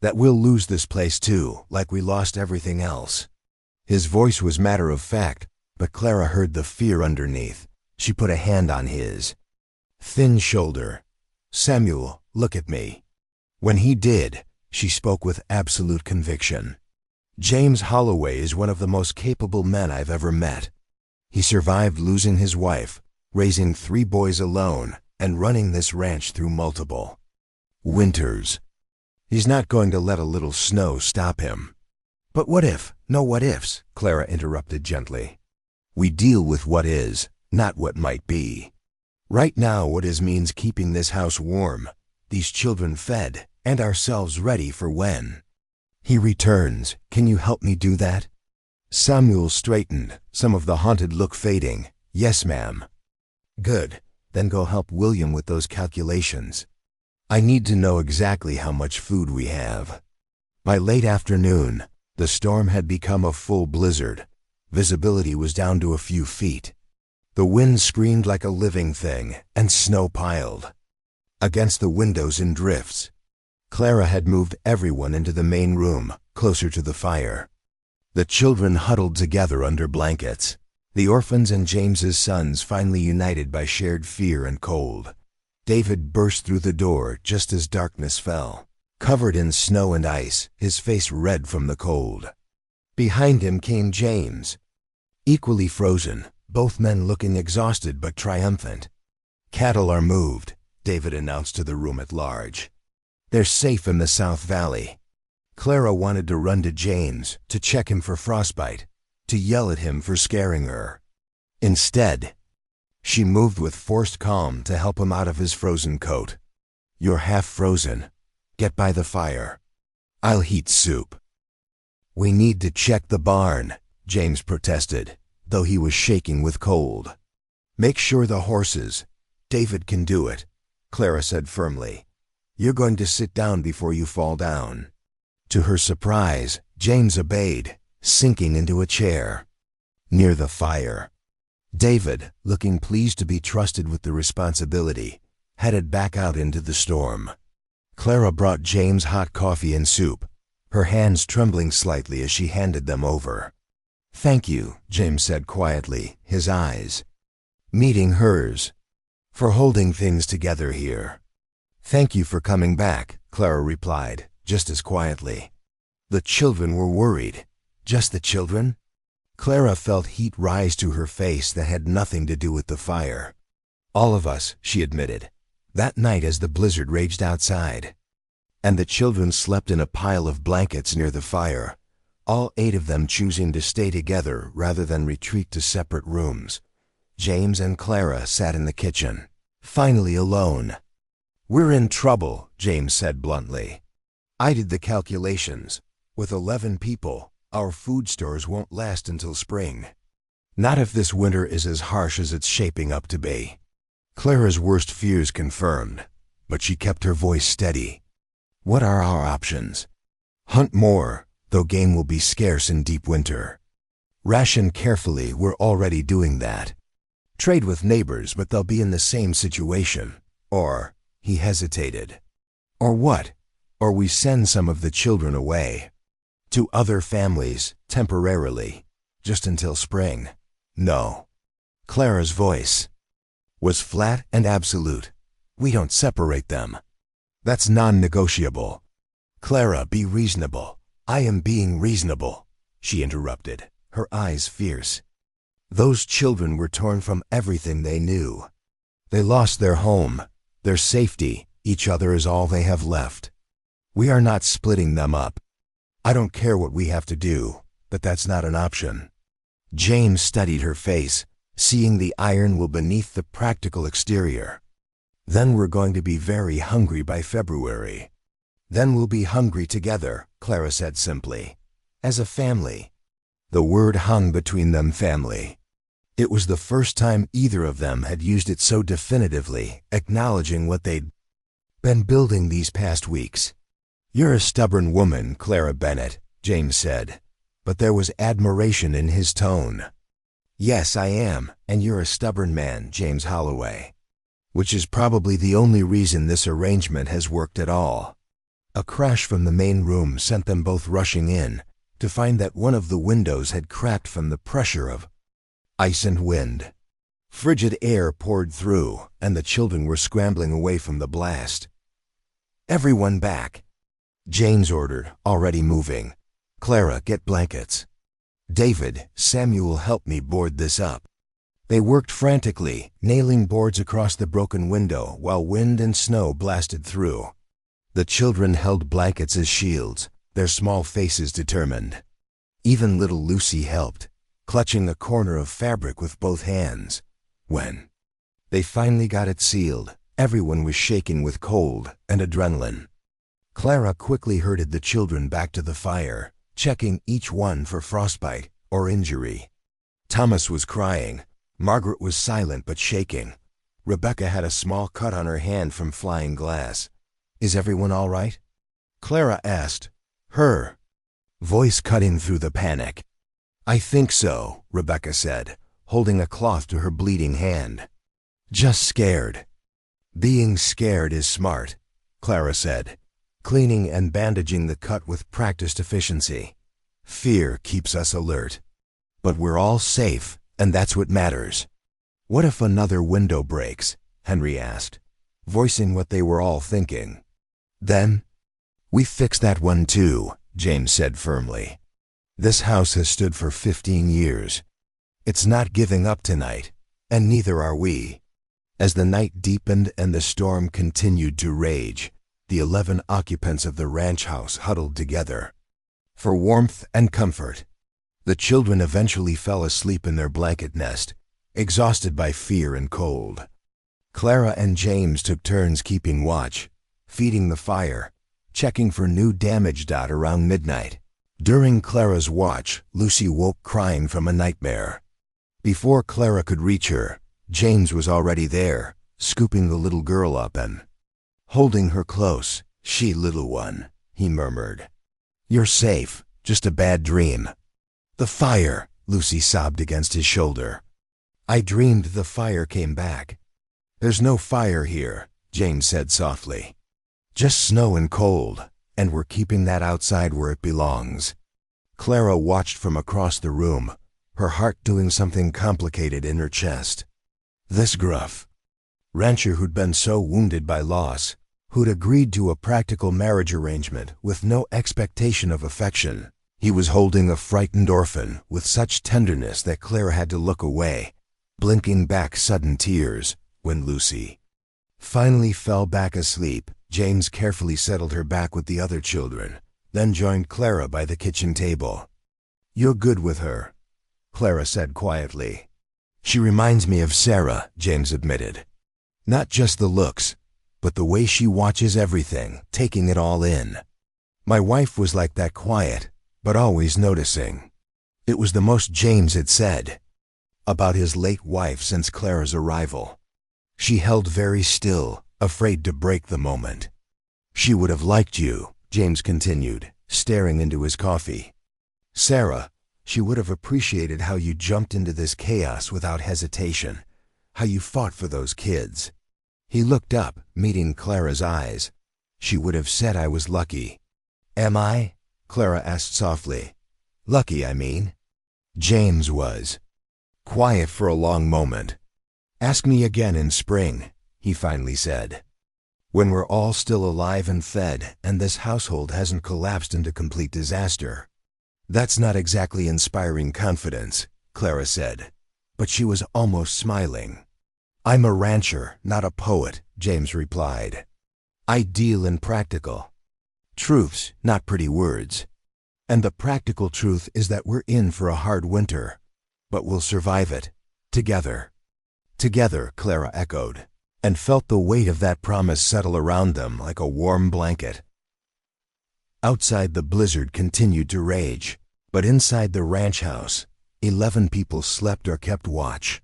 That we'll lose this place too, like we lost everything else." His voice was matter-of-fact, but Clara heard the fear underneath. She put a hand on his thin shoulder. "Samuel, look at me." When he did, she spoke with absolute conviction. "James Holloway is one of the most capable men I've ever met. He survived losing his wife, raising 3 boys alone, and running this ranch through multiple winters. He's not going to let a little snow stop him." "But what if?" "No what ifs," Clara interrupted gently. "We deal with what is, not what might be. Right now what is means keeping this house warm, these children fed, and ourselves ready for when he returns. Can you help me do that?" Samuel straightened, some of the haunted look fading. "Yes, ma'am." "Good. Then go help William with those calculations. I need to know exactly how much food we have." By late afternoon, the storm had become a full blizzard. Visibility was down to a few feet. The wind screamed like a living thing, and snow piled against the windows in drifts. Clara had moved everyone into the main room, closer to the fire. The children huddled together under blankets. The orphans and James's sons finally united by shared fear and cold. David burst through the door just as darkness fell, covered in snow and ice, his face red from the cold. Behind him came James, equally frozen, both men looking exhausted but triumphant. "Cattle are moved," David announced to the room at large. "They're safe in the South Valley." Clara wanted to run to James, to check him for frostbite, to yell at him for scaring her. Instead, she moved with forced calm to help him out of his frozen coat. "You're half frozen. Get by the fire. I'll heat soup." "We need to check the barn," James protested, though he was shaking with cold. "Make sure the horses—" "David can do it," Clara said firmly. "You're going to sit down before you fall down." To her surprise, James obeyed, sinking into a chair near the fire. David, looking pleased to be trusted with the responsibility, headed back out into the storm. Clara brought James hot coffee and soup, her hands trembling slightly as she handed them over. "Thank you," James said quietly, his eyes meeting hers, "for holding things together here." "Thank you for coming back," Clara replied, just as quietly. The children were worried. Just the children? Clara felt heat rise to her face that had nothing to do with the fire. "All of us," she admitted, that night as the blizzard raged outside. And the children slept in a pile of blankets near the fire, all 8 of them choosing to stay together rather than retreat to separate rooms. James and Clara sat in the kitchen, finally alone. "We're in trouble," James said bluntly. "I did the calculations. With 11 people, our food stores won't last until spring. Not if this winter is as harsh as it's shaping up to be." Clara's worst fears confirmed, but she kept her voice steady. "What are our options? Hunt more, though game will be scarce in deep winter. Ration carefully, we're already doing that. Trade with neighbors, but they'll be in the same situation. Or," he hesitated, "or what? Or we send some of the children away. To other families, temporarily, just until spring." "No." Clara's voice was flat and absolute. "We don't separate them. That's non-negotiable." "Clara, be reasonable." "I am being reasonable," she interrupted, her eyes fierce. "Those children were torn from everything they knew. They lost their home, their safety, each other is all they have left. We are not splitting them up. I don't care what we have to do, but that's not an option." James studied her face, seeing the iron will beneath the practical exterior. "Then we're going to be very hungry by February." "Then we'll be hungry together," Clara said simply. "As a family." The word hung between them, family. It was the first time either of them had used it so definitively, acknowledging what they'd been building these past weeks. "You're a stubborn woman, Clara Bennett," James said, but there was admiration in his tone. "Yes, I am, and you're a stubborn man, James Holloway. Which is probably the only reason this arrangement has worked at all." A crash from the main room sent them both rushing in, to find that one of the windows had cracked from the pressure of ice and wind. Frigid air poured through, and the children were scrambling away from the blast. "Everyone back," James ordered, already moving. "Clara, get blankets. David, Samuel, help me board this up." They worked frantically, nailing boards across the broken window while wind and snow blasted through. The children held blankets as shields, their small faces determined. Even little Lucy helped, clutching a corner of fabric with both hands. When they finally got it sealed, everyone was shaking with cold and adrenaline. Clara quickly herded the children back to the fire, checking each one for frostbite or injury. Thomas was crying. Margaret was silent but shaking. Rebecca had a small cut on her hand from flying glass. "Is everyone all right?" Clara asked, her voice cutting through the panic. "I think so," Rebecca said, holding a cloth to her bleeding hand. "Just scared." "Being scared is smart," Clara said, cleaning and bandaging the cut with practiced efficiency. "Fear keeps us alert. But we're all safe, and that's what matters." "What if another window breaks?" Henry asked, voicing what they were all thinking. "Then we fix that one too," James said firmly. "This house has stood for 15 years. It's not giving up tonight, and neither are we." As the night deepened and the storm continued to rage, the 11 occupants of the ranch house huddled together for warmth and comfort. The children eventually fell asleep in their blanket nest, exhausted by fear and cold. Clara and James took turns keeping watch, feeding the fire, checking for new damage. Around midnight, during Clara's watch, Lucy woke crying from a nightmare. Before Clara could reach her, James was already there, scooping the little girl up and holding her close. "She, little one," he murmured. "You're safe, just a bad dream." "The fire," Lucy sobbed against his shoulder. I dreamed the fire came back. There's no fire here, James said softly. Just snow and cold, and we're keeping that outside where it belongs. Clara watched from across the room, her heart doing something complicated in her chest. This gruff rancher who'd been so wounded by loss, who'd agreed to a practical marriage arrangement with no expectation of affection, he was holding a frightened orphan with such tenderness that Clara had to look away, blinking back sudden tears. When Lucy finally fell back asleep, James carefully settled her back with the other children, then joined Clara by the kitchen table. "You're good with her," Clara said quietly. "She reminds me of Sarah," James admitted. "Not just the looks, but the way she watches everything, taking it all in. My wife was like that, quiet, but always noticing." It was the most James had said about his late wife since Clara's arrival. She held very still, afraid to break the moment. "She would have liked you," James continued, staring into his coffee. "Sarah, she would have appreciated how you jumped into this chaos without hesitation, how you fought for those kids." He looked up, meeting Clara's eyes. "She would have said I was lucky." "Am I?" Clara asked softly. "Lucky, I mean." James was quiet for a long moment. "Ask me again in spring," he finally said. "When we're all still alive and fed, and this household hasn't collapsed into complete disaster." "That's not exactly inspiring confidence," Clara said, but she was almost smiling. "I'm a rancher, not a poet," James replied. "I deal in practical truths, not pretty words. And the practical truth is that we're in for a hard winter, but we'll survive it, together." "Together," Clara echoed, and felt the weight of that promise settle around them like a warm blanket. Outside, the blizzard continued to rage, but inside the ranch house, 11 people slept or kept watch.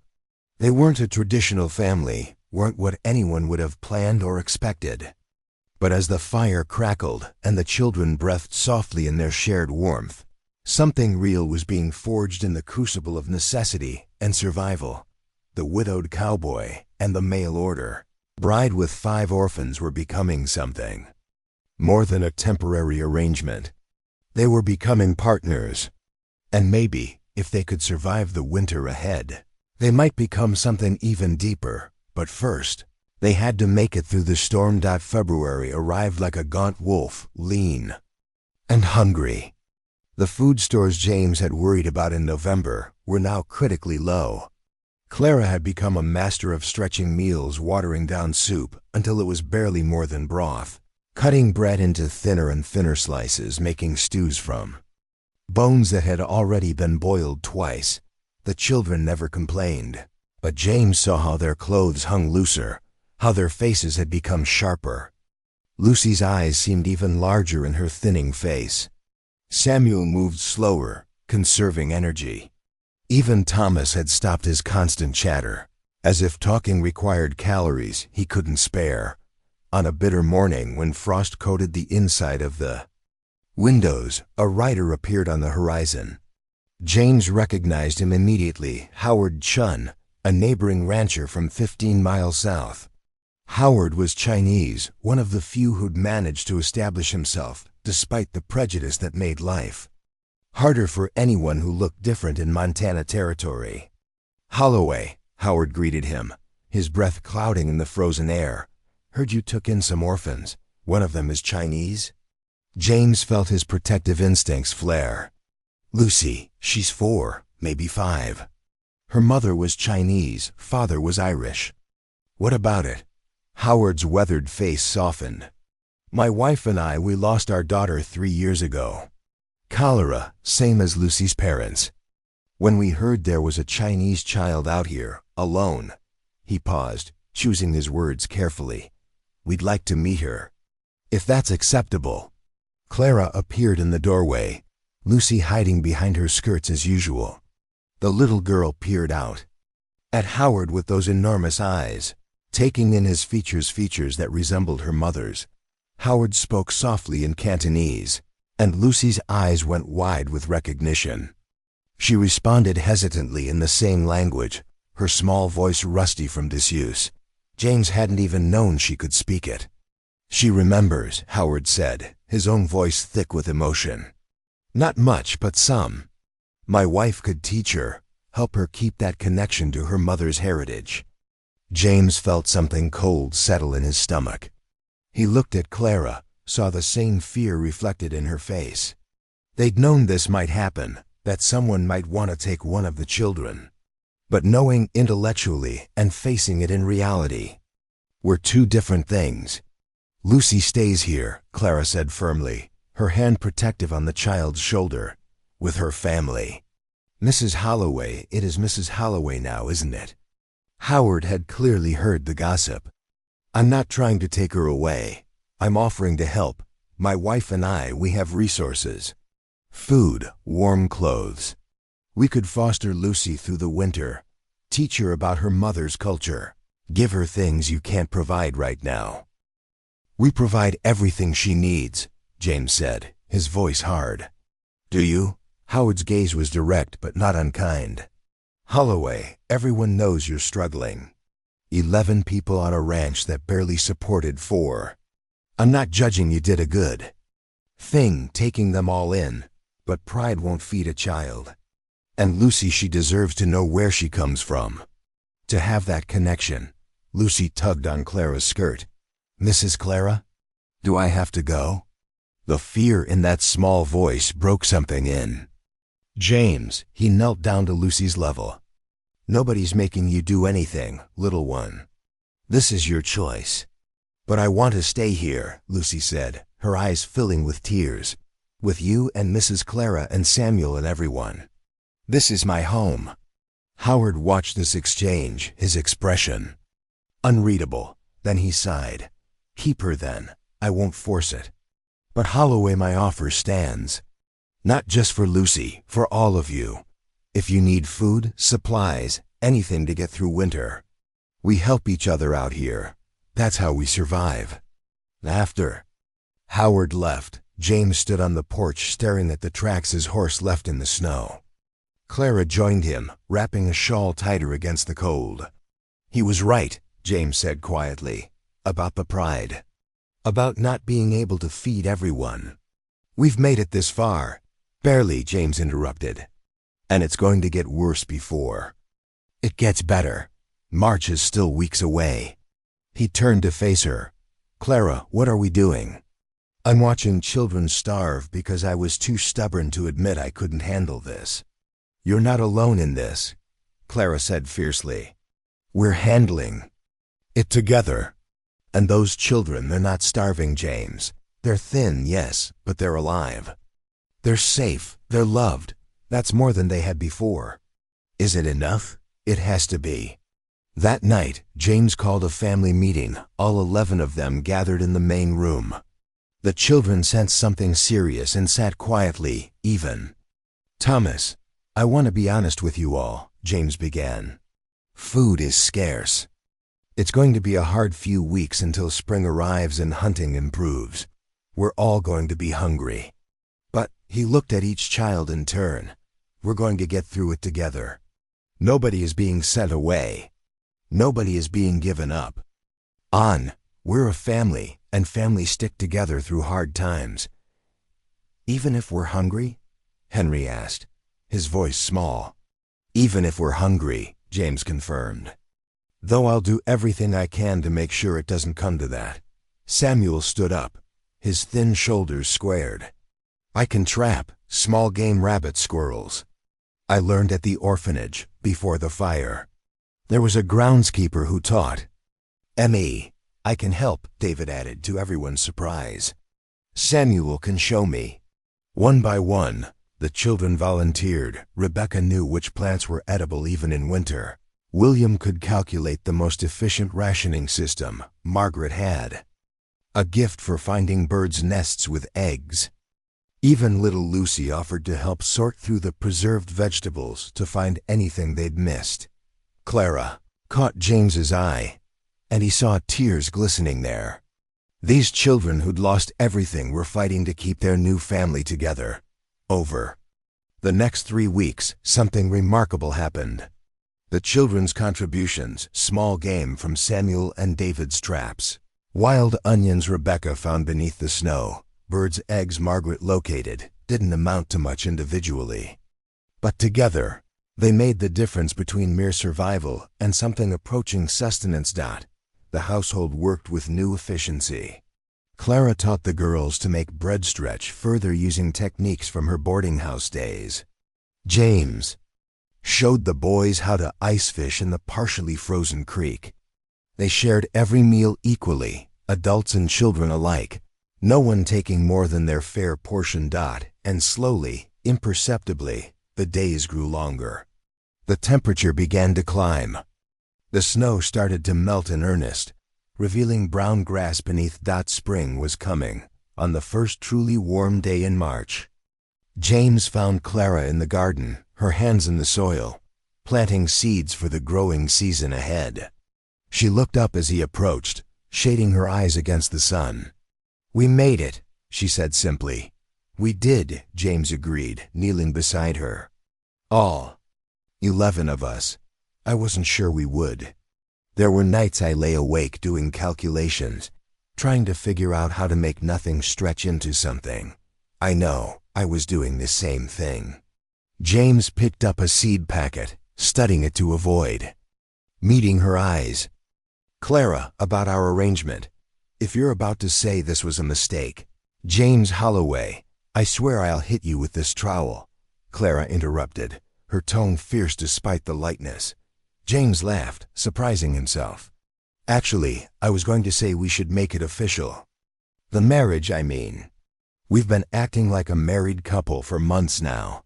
They weren't a traditional family, weren't what anyone would have planned or expected. But as the fire crackled and the children breathed softly in their shared warmth, something real was being forged in the crucible of necessity and survival. The widowed cowboy and the mail order bride with 5 orphans were becoming something more than a temporary arrangement. They were becoming partners. And maybe, if they could survive the winter ahead, they might become something even deeper. But first, they had to make it through the storm. February arrived like a gaunt wolf, lean and hungry. The food stores James had worried about in November were now critically low. Clara had become a master of stretching meals, watering down soup until it was barely more than broth, cutting bread into thinner and thinner slices, making stews from bones that had already been boiled twice. The children never complained, but James saw how their clothes hung looser, how their faces had become sharper. Lucy's eyes seemed even larger in her thinning face. Samuel moved slower, conserving energy. Even Thomas had stopped his constant chatter, as if talking required calories he couldn't spare. On a bitter morning when frost coated the inside of the windows, a rider appeared on the horizon. James recognized him immediately, Howard Chun, a neighboring rancher from 15 miles south. Howard was Chinese, one of the few who'd managed to establish himself, despite the prejudice that made life harder for anyone who looked different in Montana territory. "Holloway," Howard greeted him, his breath clouding in the frozen air. "Heard you took in some orphans. One of them is Chinese?" James felt his protective instincts flare. "Lucy, she's 4, maybe 5. Her mother was Chinese, father was Irish." "What about it?" Howard's weathered face softened. "My wife and we lost our daughter 3 years ago. Cholera, same as Lucy's parents. When we heard there was a Chinese child out here, alone," he paused, choosing his words carefully, "we'd like to meet her. If that's acceptable." Clara appeared in the doorway, Lucy hiding behind her skirts as usual. The little girl peered out at Howard with those enormous eyes, taking in his features that resembled her mother's. Howard spoke softly in Cantonese, and Lucy's eyes went wide with recognition. She responded hesitantly in the same language, her small voice rusty from disuse. James hadn't even known she could speak it. "She remembers," Howard said, his own voice thick with emotion. "Not much, but some. My wife could teach her, help her keep that connection to her mother's heritage." James felt something cold settle in his stomach. He looked at Clara, saw the same fear reflected in her face. They'd known this might happen, that someone might want to take one of the children. But knowing intellectually and facing it in reality were two different things. "Lucy stays here," Clara said firmly, her hand protective on the child's shoulder, "with her family." "Mrs. Holloway, it is Mrs. Holloway now, isn't it?" Howard had clearly heard the gossip. "I'm not trying to take her away. I'm offering to help. My wife and I, we have resources. Food, warm clothes. We could foster Lucy through the winter, teach her about her mother's culture, give her things you can't provide right now." "We provide everything she needs," James said, his voice hard. "Do you?" Howard's gaze was direct but not unkind. "Holloway, everyone knows you're struggling. 11 people on a ranch that barely supported 4. I'm not judging, you did a good thing taking them all in, but pride won't feed a child. And Lucy, she deserves to know where she comes from. To have that connection." Lucy tugged on Clara's skirt. "Mrs. Clara, do I have to go?" The fear in that small voice broke something in James. He knelt down to Lucy's level. "Nobody's making you do anything, little one. This is your choice." "But I want to stay here," Lucy said, her eyes filling with tears. "With you and Mrs. Clara and Samuel and everyone. This is my home." Howard watched this exchange, his expression unreadable. Then he sighed. "Keep her then. I won't force it. But Holloway, my offer stands. Not just for Lucy, for all of you. If you need food, supplies, anything to get through winter. We help each other out here. That's how we survive." After Howard left, James stood on the porch staring at the tracks his horse left in the snow. Clara joined him, wrapping a shawl tighter against the cold. "He was right," James said quietly, "about the pride. About not being able to feed everyone. We've made it this far." "Barely," James interrupted. "And it's going to get worse before it gets better. March is still weeks away." He turned to face her. "Clara, what are we doing?" "I'm watching children starve because I was too stubborn to admit I couldn't handle this." "You're not alone in this," Clara said fiercely. "We're handling it together. And those children, they're not starving, James. They're thin, yes, but they're alive. They're safe, they're loved. That's more than they had before." "Is it enough?" "It has to be." That night, James called a family meeting, all 11 of them gathered in the main room. The children sensed something serious and sat quietly, even. "Thomas, I want to be honest with you all," James began. "Food is scarce. It's going to be a hard few weeks until spring arrives and hunting improves. We're all going to be hungry. But," he looked at each child in turn, "we're going to get through it together. Nobody is being sent away. Nobody is being given up. We're a family, and families stick together through hard times." "Even if we're hungry?" Henry asked, his voice small. "Even if we're hungry," James confirmed. "Though I'll do everything I can to make sure it doesn't come to that." Samuel stood up, his thin shoulders squared. "I can trap small game rabbit squirrels. I learned at the orphanage, before the fire. There was a groundskeeper who taught. Me. I can help," David added to everyone's surprise. "Samuel can show me." One by one, the children volunteered. Rebecca knew which plants were edible even in winter. William could calculate the most efficient rationing system. Margaret had a gift for finding birds' nests with eggs. Even little Lucy offered to help sort through the preserved vegetables to find anything they'd missed. Clara caught James's eye, and he saw tears glistening there. These children who'd lost everything were fighting to keep their new family together. Over the next 3 weeks, something remarkable happened. The children's contributions, small game from Samuel and David's traps. Wild onions Rebecca found beneath the snow. Birds' eggs Margaret located. Didn't amount to much individually. But together, they made the difference between mere survival and something approaching sustenance. The household worked with new efficiency. Clara taught the girls to make bread stretch further using techniques from her boarding house days. James showed the boys how to ice fish in the partially frozen creek. They shared every meal equally, adults and children alike, no one taking more than their fair portion. And slowly, imperceptibly, the days grew longer. The temperature began to climb. The snow started to melt in earnest, revealing brown grass beneath. Spring was coming, on the first truly warm day in March. James found Clara in the garden, her hands in the soil, planting seeds for the growing season ahead. She looked up as he approached, shading her eyes against the sun. "We made it," she said simply. "We did," James agreed, kneeling beside her. "All 11 of us. I wasn't sure we would. There were nights I lay awake doing calculations, trying to figure out how to make nothing stretch into something. I know, I was doing the same thing." James picked up a seed packet, studying it to avoid meeting her eyes. "Clara, about our arrangement. If you're about to say this was a mistake." "James Holloway, I swear I'll hit you with this trowel," Clara interrupted, her tone fierce despite the lightness. James laughed, surprising himself. "Actually, I was going to say we should make it official. The marriage, I mean. We've been acting like a married couple for months now.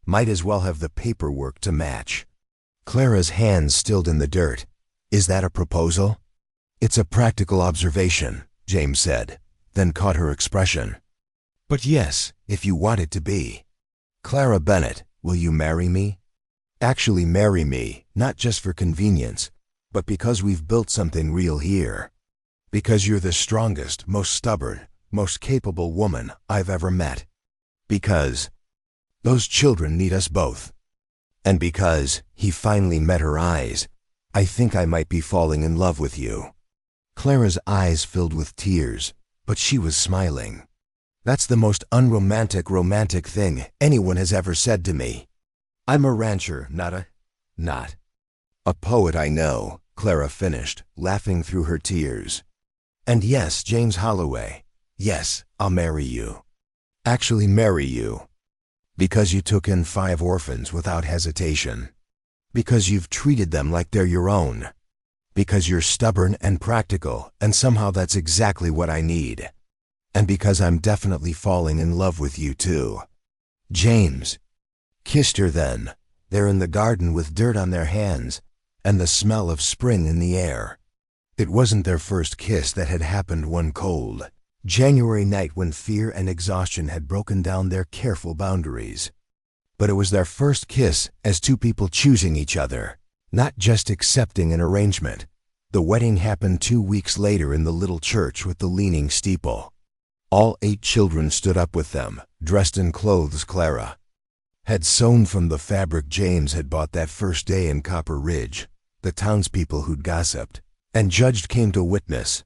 Might as well have the paperwork to match." Clara's hands stilled in the dirt. "Is that a proposal?" "It's a practical observation," James said, then caught her expression. "But yes, if you want it to be. Clara Bennett, will you marry me? Actually marry me, not just for convenience, but because we've built something real here. Because you're the strongest, most stubborn, most capable woman I've ever met. Because those children need us both. And because," he finally met her eyes, "I think I might be falling in love with you." Clara's eyes filled with tears, but she was smiling. "That's the most unromantic romantic thing anyone has ever said to me. I'm a rancher, not a poet, I know," Clara finished, laughing through her tears. "And yes, James Holloway, yes, I'll marry you. Actually marry you. Because you took in 5 orphans without hesitation. Because you've treated them like they're your own. Because you're stubborn and practical, and somehow that's exactly what I need. And because I'm definitely falling in love with you too." James kissed her then. They're in the garden with dirt on their hands, and the smell of spring in the air. It wasn't their first kiss that had happened one cold January night when fear and exhaustion had broken down their careful boundaries. But it was their first kiss as two people choosing each other, not just accepting an arrangement. The wedding happened 2 weeks later in the little church with the leaning steeple. All 8 children stood up with them, dressed in clothes Clara had sewn from the fabric James had bought that first day in Copper Ridge. The townspeople who'd gossiped and judged came to witness.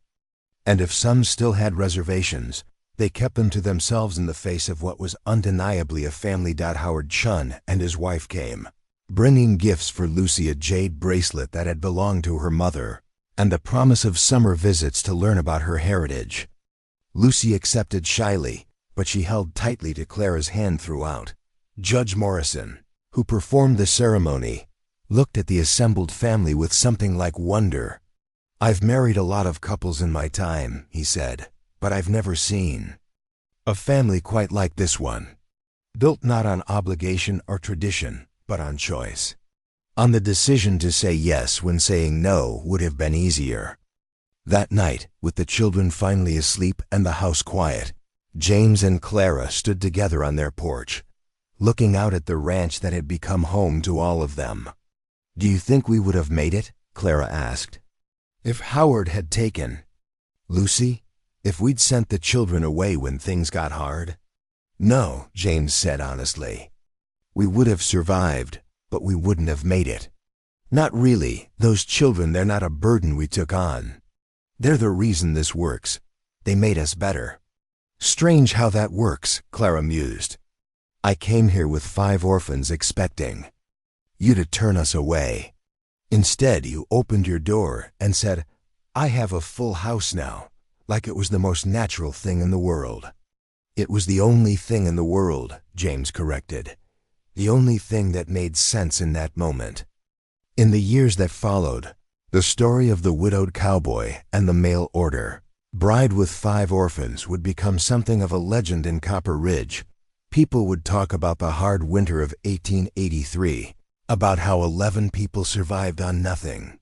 And if some still had reservations, they kept them to themselves in the face of what was undeniably a family. Howard Chun and his wife came, bringing gifts for Lucy, a jade bracelet that had belonged to her mother, and the promise of summer visits to learn about her heritage. Lucy accepted shyly, but she held tightly to Clara's hand throughout. Judge Morrison, who performed the ceremony, looked at the assembled family with something like wonder. "I've married a lot of couples in my time," he said, "but I've never seen a family quite like this one. Built not on obligation or tradition, but on choice. On the decision to say yes when saying no would have been easier." That night, with the children finally asleep and the house quiet, James and Clara stood together on their porch, looking out at the ranch that had become home to all of them. "Do you think we would have made it?" Clara asked. "If Howard had taken Lucy? If we'd sent the children away when things got hard?" "No," James said honestly. "We would have survived, but we wouldn't have made it. Not really. Those children, they're not a burden we took on. They're the reason this works. They made us better. Strange how that works, Clara mused. I came here with 5 orphans expecting you to turn us away. Instead, you opened your door and said, I have a full house now, like it was the most natural thing in the world. It was the only thing in the world, James corrected. The only thing that made sense in that moment. In the years that followed, the story of the widowed cowboy and the mail order bride with 5 orphans would become something of a legend in Copper Ridge. People would talk about the hard winter of 1883, about how 11 people survived on nothing.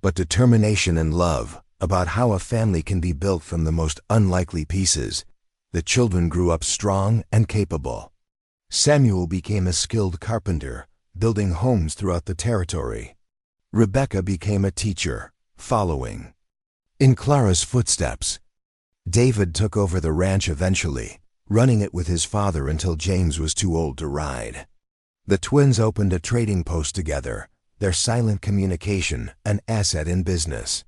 But determination and love, about how a family can be built from the most unlikely pieces. The children grew up strong and capable. Samuel became a skilled carpenter, building homes throughout the territory. Rebecca became a teacher, following in Clara's footsteps. David took over the ranch eventually, running it with his father until James was too old to ride. The twins opened a trading post together, their silent communication an asset in business.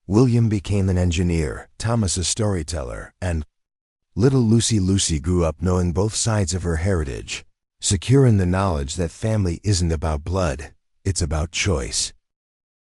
William became an engineer, Thomas a storyteller, and little Lucy grew up knowing both sides of her heritage, secure in the knowledge that family isn't about blood, it's about choice.